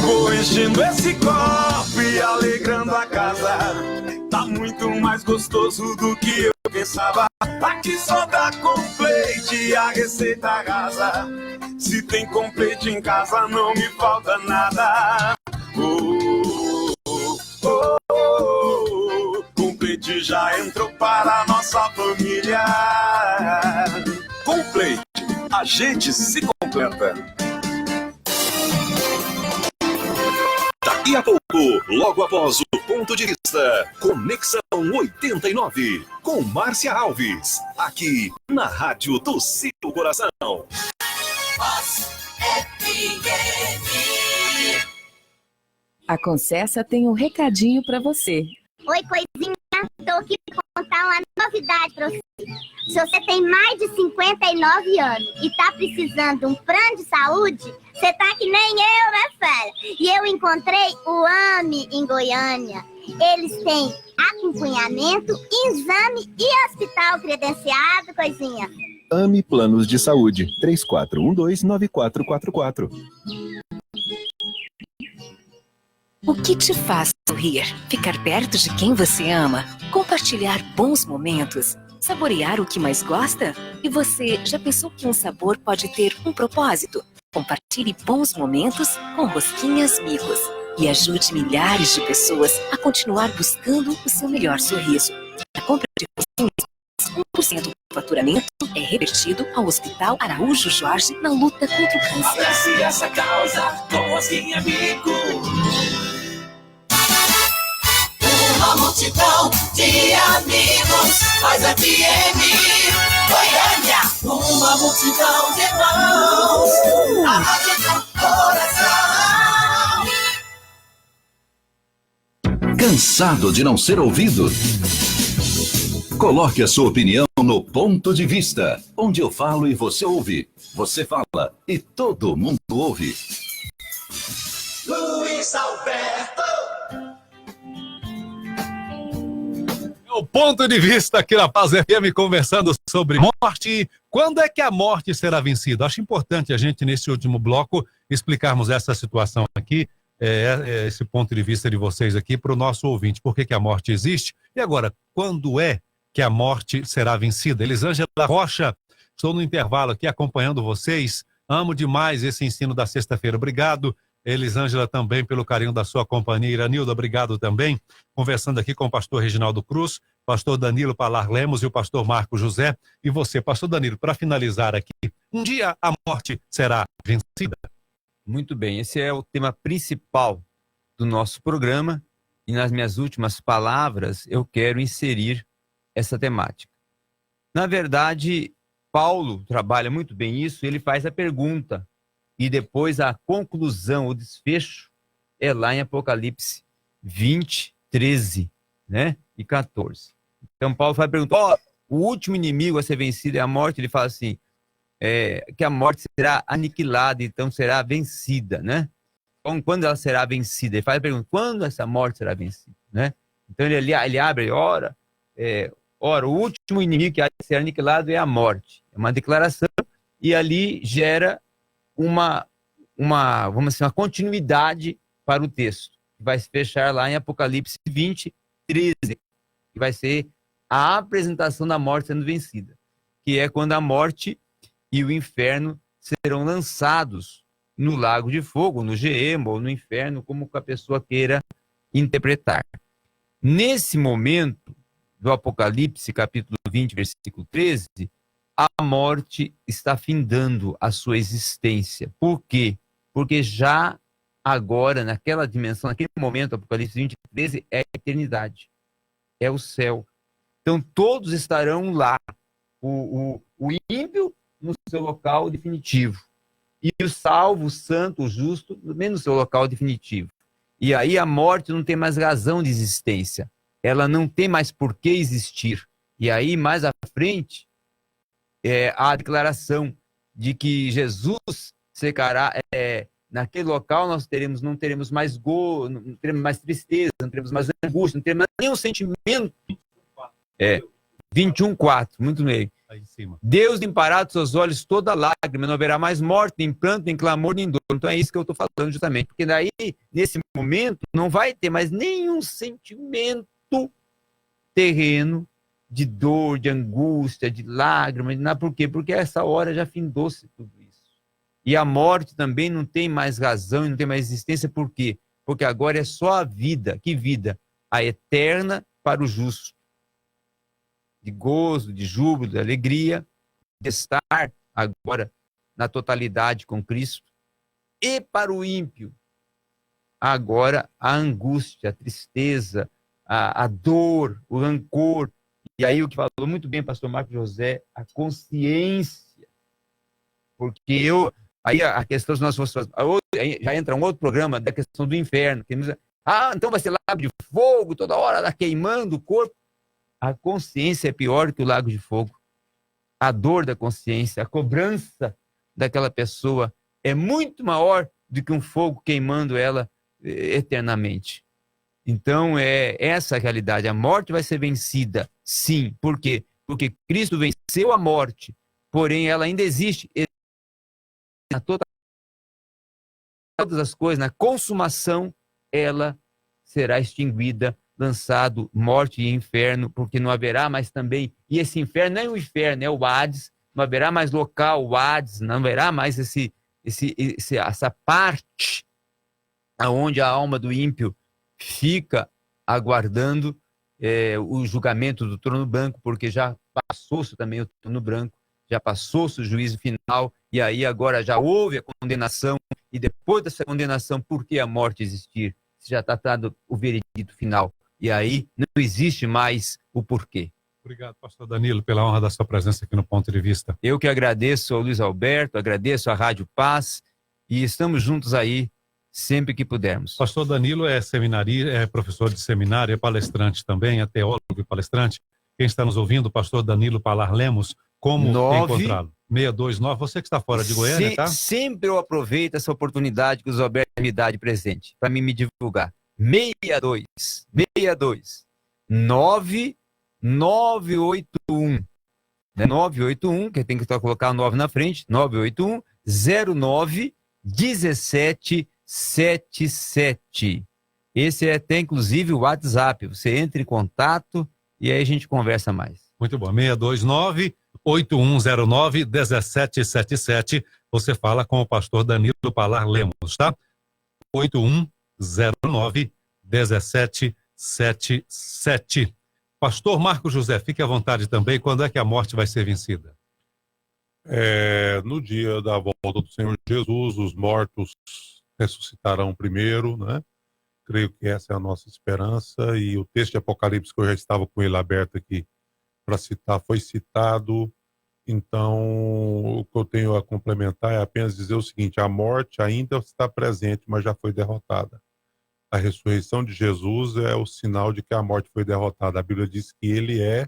Vou enchendo esse copo e alegrando a casa. Tá muito mais gostoso do que eu pensava. Aqui só dá Complete, a receita arrasa. Se tem Complete em casa não me falta nada. Complete já entrou para a nossa família. Complete, a gente se completa. Daqui a pouco, logo após o ponto de vista, Conexão 89, com Márcia Alves, aqui na Rádio do Seu Coração. A Concessa tem um recadinho para você. Oi, coisinha, tô aqui pra contar uma novidade pra você. Se você tem mais de 59 anos e tá precisando de um plano de saúde, você tá que nem eu, né, fera? E eu encontrei o AME em Goiânia. Eles têm acompanhamento, exame e hospital credenciado, coisinha. AME Planos de Saúde, 3412-9444. O que te faz sorrir? Ficar perto de quem você ama? Compartilhar bons momentos? Saborear o que mais gosta? E você já pensou que um sabor pode ter um propósito? Compartilhe bons momentos com Rosquinhas Micos e ajude milhares de pessoas a continuar buscando o seu melhor sorriso. A compra de Rosquinhas, 1% do faturamento é revertido ao Hospital Araújo Jorge na luta contra o câncer. Abrace essa causa com Rosquinha Micos. Uma multidão de amigos faz FM Goiânia. Uma multidão de irmãos, a rádio do coração. Cansado de não ser ouvido? Coloque a sua opinião no Ponto de Vista, onde eu falo e você ouve. Você fala e todo mundo ouve. Luiz Alberto. O Ponto de Vista aqui na Paz FM, conversando sobre morte. Quando é que a morte será vencida? Acho importante a gente, nesse último bloco, explicarmos essa situação aqui, esse ponto de vista de vocês aqui para o nosso ouvinte. Por que a morte existe? E agora, quando é que a morte será vencida? Elisângela Rocha, estou no intervalo aqui acompanhando vocês. Amo demais esse ensino da sexta-feira. Obrigado. Elisângela, também pelo carinho da sua companhia. Iranilda, obrigado também. Conversando aqui com o pastor Reginaldo Cruz, pastor Danilo Palar Lemos e o pastor Marco José. E você, pastor Danilo, para finalizar aqui, um dia a morte será vencida? Muito bem, esse é o tema principal do nosso programa e nas minhas últimas palavras eu quero inserir essa temática. Na verdade, Paulo trabalha muito bem isso, ele faz a pergunta e depois a conclusão, o desfecho é lá em Apocalipse 20, 13, né? E 14. Então Paulo faz a pergunta, o último inimigo a ser vencido é a morte, ele fala assim, que a morte será aniquilada, então será vencida, né? Então, quando ela será vencida? Ele faz a pergunta, quando essa morte será vencida, né? Então ele abre, ora, o último inimigo que há de ser aniquilado é a morte. É uma declaração e ali gera vamos dizer, uma continuidade para o texto, que vai se fechar lá em Apocalipse 20, 13, que vai ser a apresentação da morte sendo vencida, que é quando a morte e o inferno serão lançados no lago de fogo, no Geemo ou no inferno, como a pessoa queira interpretar. Nesse momento do Apocalipse, capítulo 20, versículo 13, a morte está findando a sua existência. Por quê? Porque já agora, naquela dimensão, naquele momento, Apocalipse 20, 13, é a eternidade, é o céu. Então todos estarão lá, o ímpio no seu local definitivo, e o salvo, o santo, o justo, também no seu local definitivo. E aí a morte não tem mais razão de existência, ela não tem mais por que existir. E aí, mais à frente, a declaração de que Jesus secará, naquele local nós não teremos mais não teremos mais tristeza, não teremos mais angústia, não teremos mais nenhum sentimento. 21:4, muito bem. Aí em cima. Deus limpará dos seus olhos toda lágrima, não haverá mais morte, nem pranto, nem clamor, nem dor. Então é isso que eu estou falando justamente, porque daí, nesse momento, não vai ter mais nenhum sentimento terreno de dor, de angústia, de lágrimas, de nada. Por quê? Porque essa hora já findou-se tudo isso. E a morte também não tem mais razão, não tem mais existência. Por quê? Porque agora é só a vida. Que vida? A eterna para o justo. De gozo, de júbilo, de alegria, de estar agora na totalidade com Cristo. E para o ímpio, agora a angústia, a tristeza, a dor, o rancor. E aí o que falou muito bem o pastor Marco José, a consciência. Porque aí a questão, se nós fossemos, já entra um outro programa da questão do inferno. Então vai ser lago de fogo, toda hora lá queimando o corpo. A consciência é pior que o lago de fogo. A dor da consciência, a cobrança daquela pessoa é muito maior do que um fogo queimando ela eternamente. Então, é essa a realidade. A morte vai ser vencida, sim. Por quê? Porque Cristo venceu a morte, porém ela ainda existe. Na todas as coisas, na consumação, ela será extinguida, lançado morte e inferno, porque não haverá mais também, e esse inferno não é o inferno, é o Hades, não haverá mais local, o Hades, não haverá mais essa parte onde a alma do ímpio fica aguardando o julgamento do trono branco, porque já passou-se também o trono branco, já passou-se o juízo final, e aí agora já houve a condenação, e depois dessa condenação, por que a morte existir? Se já está dado o veredito final, e aí não existe mais o porquê. Obrigado, pastor Danilo, pela honra da sua presença aqui no Ponto de Vista. Eu que agradeço ao Luiz Alberto, agradeço à Rádio Paz, e estamos juntos aí sempre que pudermos. Pastor Danilo é seminarista, é professor de seminário, é palestrante também, é teólogo e palestrante. Quem está nos ouvindo, pastor Danilo Palar Lemos, como encontrá-lo? 629, você que está fora de Goiânia, tá? Sempre eu aproveito essa oportunidade que o Alberto me dá de presente, para me divulgar. 62 981, né? 981, que tem que colocar o 9 na frente, 981 09 1777. Esse é até inclusive o WhatsApp. Você entra em contato e aí a gente conversa mais. Muito bom. 629-8109-1777. Você fala com o pastor Danilo Palar Lemos, tá? 8109-1777. Pastor Marco José, fique à vontade também. Quando é que a morte vai ser vencida? No dia da volta do Senhor Jesus, os mortos ressuscitarão primeiro, né? Creio que essa é a nossa esperança, e o texto de Apocalipse, que eu já estava com ele aberto aqui para citar, foi citado. Então, o que eu tenho a complementar é apenas dizer o seguinte: a morte ainda está presente, mas já foi derrotada. A ressurreição de Jesus é o sinal de que a morte foi derrotada. A Bíblia diz que ele é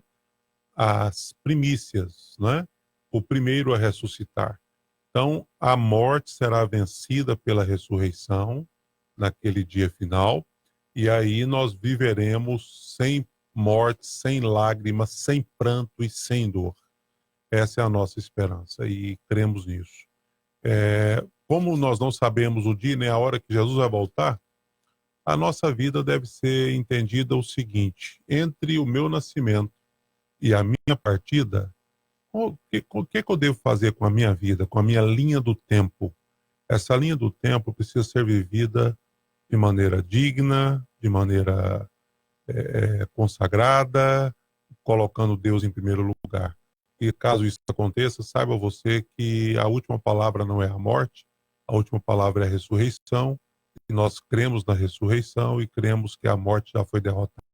as primícias, né? O primeiro a ressuscitar. Então, a morte será vencida pela ressurreição naquele dia final, e aí nós viveremos sem morte, sem lágrimas, sem pranto e sem dor. Essa é a nossa esperança e cremos nisso. Como nós não sabemos o dia nem a hora que Jesus vai voltar, a nossa vida deve ser entendida o seguinte: entre o meu nascimento e a minha partida, o que eu devo fazer com a minha vida, com a minha linha do tempo? Essa linha do tempo precisa ser vivida de maneira digna, de maneira consagrada, colocando Deus em primeiro lugar. E caso isso aconteça, saiba você que a última palavra não é a morte, a última palavra é a ressurreição, e nós cremos na ressurreição e cremos que a morte já foi derrotada.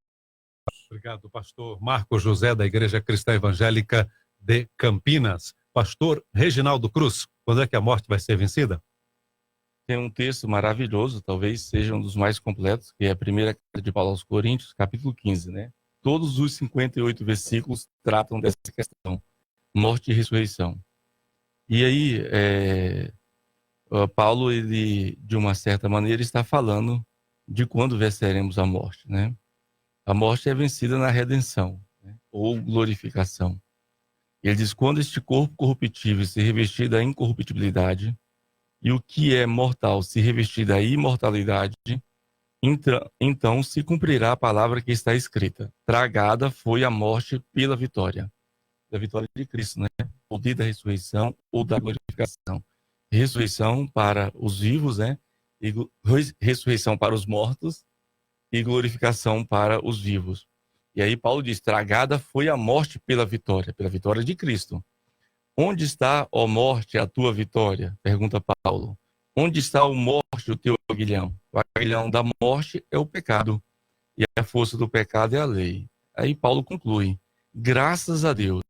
Obrigado, pastor Marco José, da Igreja Cristã Evangélica de Campinas. Pastor Reginaldo Cruz, quando é que a morte vai ser vencida? Tem um texto maravilhoso, talvez seja um dos mais completos, que é a primeira carta de Paulo aos Coríntios, capítulo 15, né? Todos os 58 versículos tratam dessa questão, morte e ressurreição. E aí, Paulo, ele, de uma certa maneira, está falando de quando venceremos a morte, né? A morte é vencida na redenção, né? Ou glorificação. Ele diz: quando este corpo corruptível se revestir da incorruptibilidade, e o que é mortal se revestir da imortalidade, então se cumprirá a palavra que está escrita: tragada foi a morte pela vitória. Da vitória de Cristo, né? Ou da ressurreição ou da glorificação. Ressurreição para os vivos, né? E ressurreição para os mortos e glorificação para os vivos. E aí Paulo diz: tragada foi a morte pela vitória de Cristo. Onde está, ó morte, a tua vitória? Pergunta Paulo. Onde está, ó morte, o teu aguilhão? O aguilhão da morte é o pecado, e a força do pecado é a lei. Aí Paulo conclui: graças a Deus,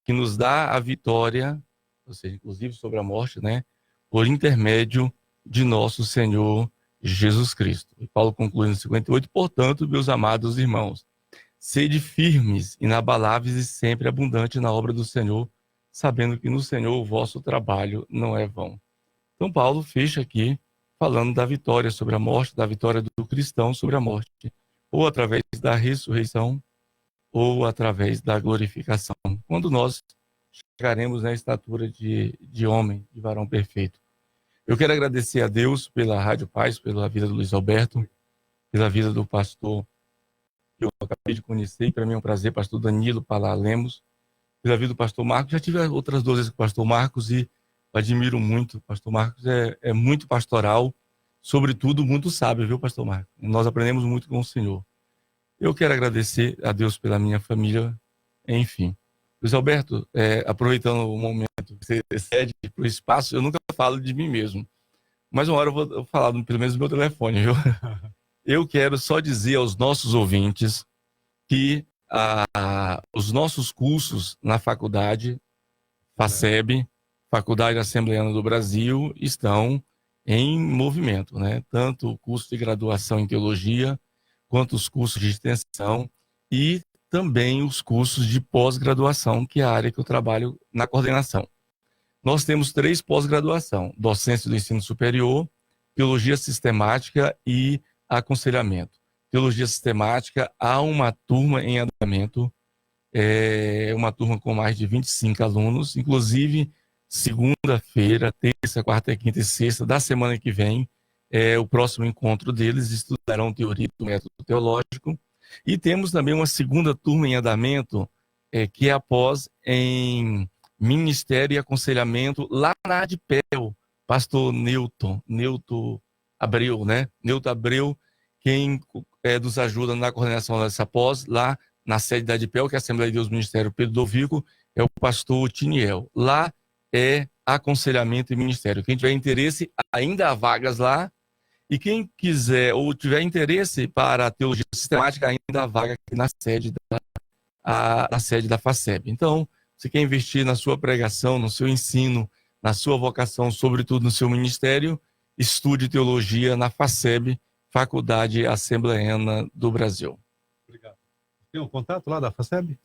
que nos dá a vitória, ou seja, inclusive sobre a morte, né? Por intermédio de nosso Senhor Jesus Cristo. E Paulo conclui no 58, portanto, meus amados irmãos, sede firmes, inabaláveis e sempre abundantes na obra do Senhor, sabendo que no Senhor o vosso trabalho não é vão. Então Paulo fecha aqui falando da vitória sobre a morte, da vitória do cristão sobre a morte, ou através da ressurreição, ou através da glorificação, quando nós chegaremos na estatura de homem, de varão perfeito. Eu quero agradecer a Deus pela Rádio Paz, pela vida do Luiz Alberto, pela vida do pastor que eu acabei de conhecer, e para mim é um prazer, pastor Danilo Palá Lemos, pela vida do pastor Marcos. Já tive outras 2 vezes com o pastor Marcos e admiro muito. O pastor Marcos é muito pastoral, sobretudo muito sábio, viu, pastor Marcos? Nós aprendemos muito com o Senhor. Eu quero agradecer a Deus pela minha família, enfim. Luiz Alberto, aproveitando o momento que você cede para o espaço, eu nunca falo de mim mesmo, mas uma hora eu vou falar pelo menos do meu telefone, viu? Eu quero só dizer aos nossos ouvintes que os nossos cursos na faculdade, FACEB, Faculdade Assembleana do Brasil, estão em movimento, né? Tanto o curso de graduação em teologia, quanto os cursos de extensão e também os cursos de pós-graduação, que é a área que eu trabalho na coordenação. Nós temos 3 pós-graduação: docência do ensino superior, teologia sistemática e aconselhamento. Teologia sistemática, há uma turma em andamento, uma turma com mais de 25 alunos, inclusive segunda-feira, terça, quarta, quinta e sexta da semana que vem, o próximo encontro deles, estudarão teoria do método teológico. E temos também uma segunda turma em andamento, que é após em Ministério e Aconselhamento, lá na ADPEL, pastor Newton Abreu, né? Newton Abreu, quem nos ajuda na coordenação dessa pós, lá na sede da ADPEL, que é a Assembleia de Deus Ministério Pedro Dovico, é o pastor Tiniel. Lá é aconselhamento e ministério. Quem tiver interesse, ainda há vagas lá. E quem quiser ou tiver interesse para a teologia sistemática, ainda há vaga aqui na sede da FACEB. Então, você quer investir na sua pregação, no seu ensino, na sua vocação, sobretudo no seu ministério, estude teologia na FACEB, Faculdade Assembleana do Brasil. Obrigado. Tem um contato lá da FACEB?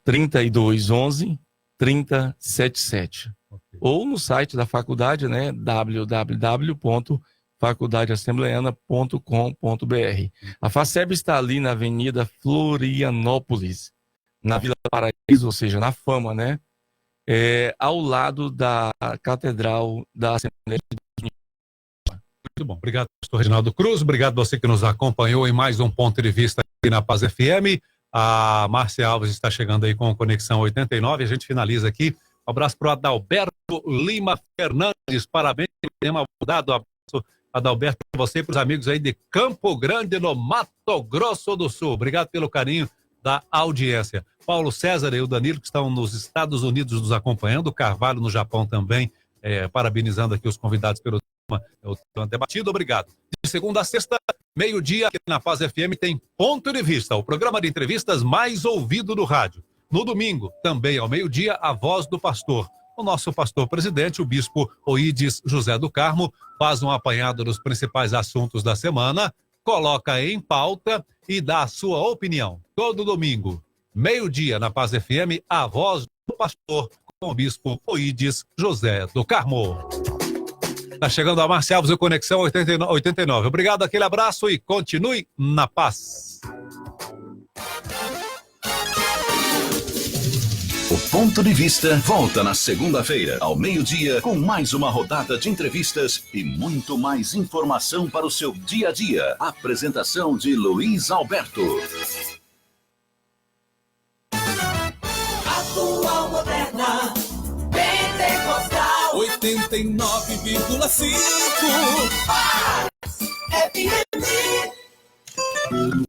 3211-3077. Okay. Ou no site da faculdade, né, www.faculdadeassembleana.com.br. A FACEB está ali na Avenida Florianópolis, na Vila Paraíso, ou seja, na Fama, né? Ao lado da Catedral da Assembleia de Deus. Muito bom. Obrigado, pastor Reginaldo Cruz. Obrigado a você que nos acompanhou em mais um Ponto de Vista aqui na Paz FM. A Márcia Alves está chegando aí com Conexão 89. A gente finaliza aqui. Um abraço para o Adalberto Lima Fernandes. Parabéns pelo tema abordado. Abraço, Adalberto, para você e para os amigos aí de Campo Grande, no Mato Grosso do Sul. Obrigado pelo carinho da audiência. Paulo César e o Danilo, que estão nos Estados Unidos nos acompanhando. O Carvalho, no Japão, também, parabenizando aqui os convidados pelo tema debatido. Obrigado. De segunda a sexta, meio-dia, aqui na Paz FM, tem Ponto de Vista, o programa de entrevistas mais ouvido do rádio. No domingo, também ao meio-dia, a Voz do Pastor. O nosso pastor presidente, o bispo Oídes José do Carmo, faz um apanhado dos principais assuntos da semana, coloca em pauta e dá a sua opinião. Todo domingo, meio-dia, na Paz FM, a Voz do Pastor, com o bispo Oídes José do Carmo. Está chegando a Márcia Alves, o Conexão 89. Obrigado, aquele abraço e continue na paz. O Ponto de Vista volta na segunda-feira, ao meio-dia, com mais uma rodada de entrevistas e muito mais informação para o seu dia a dia. Apresentação de Luiz Alberto. Atual, moderna, pentecostal, 89,5. Paz FM.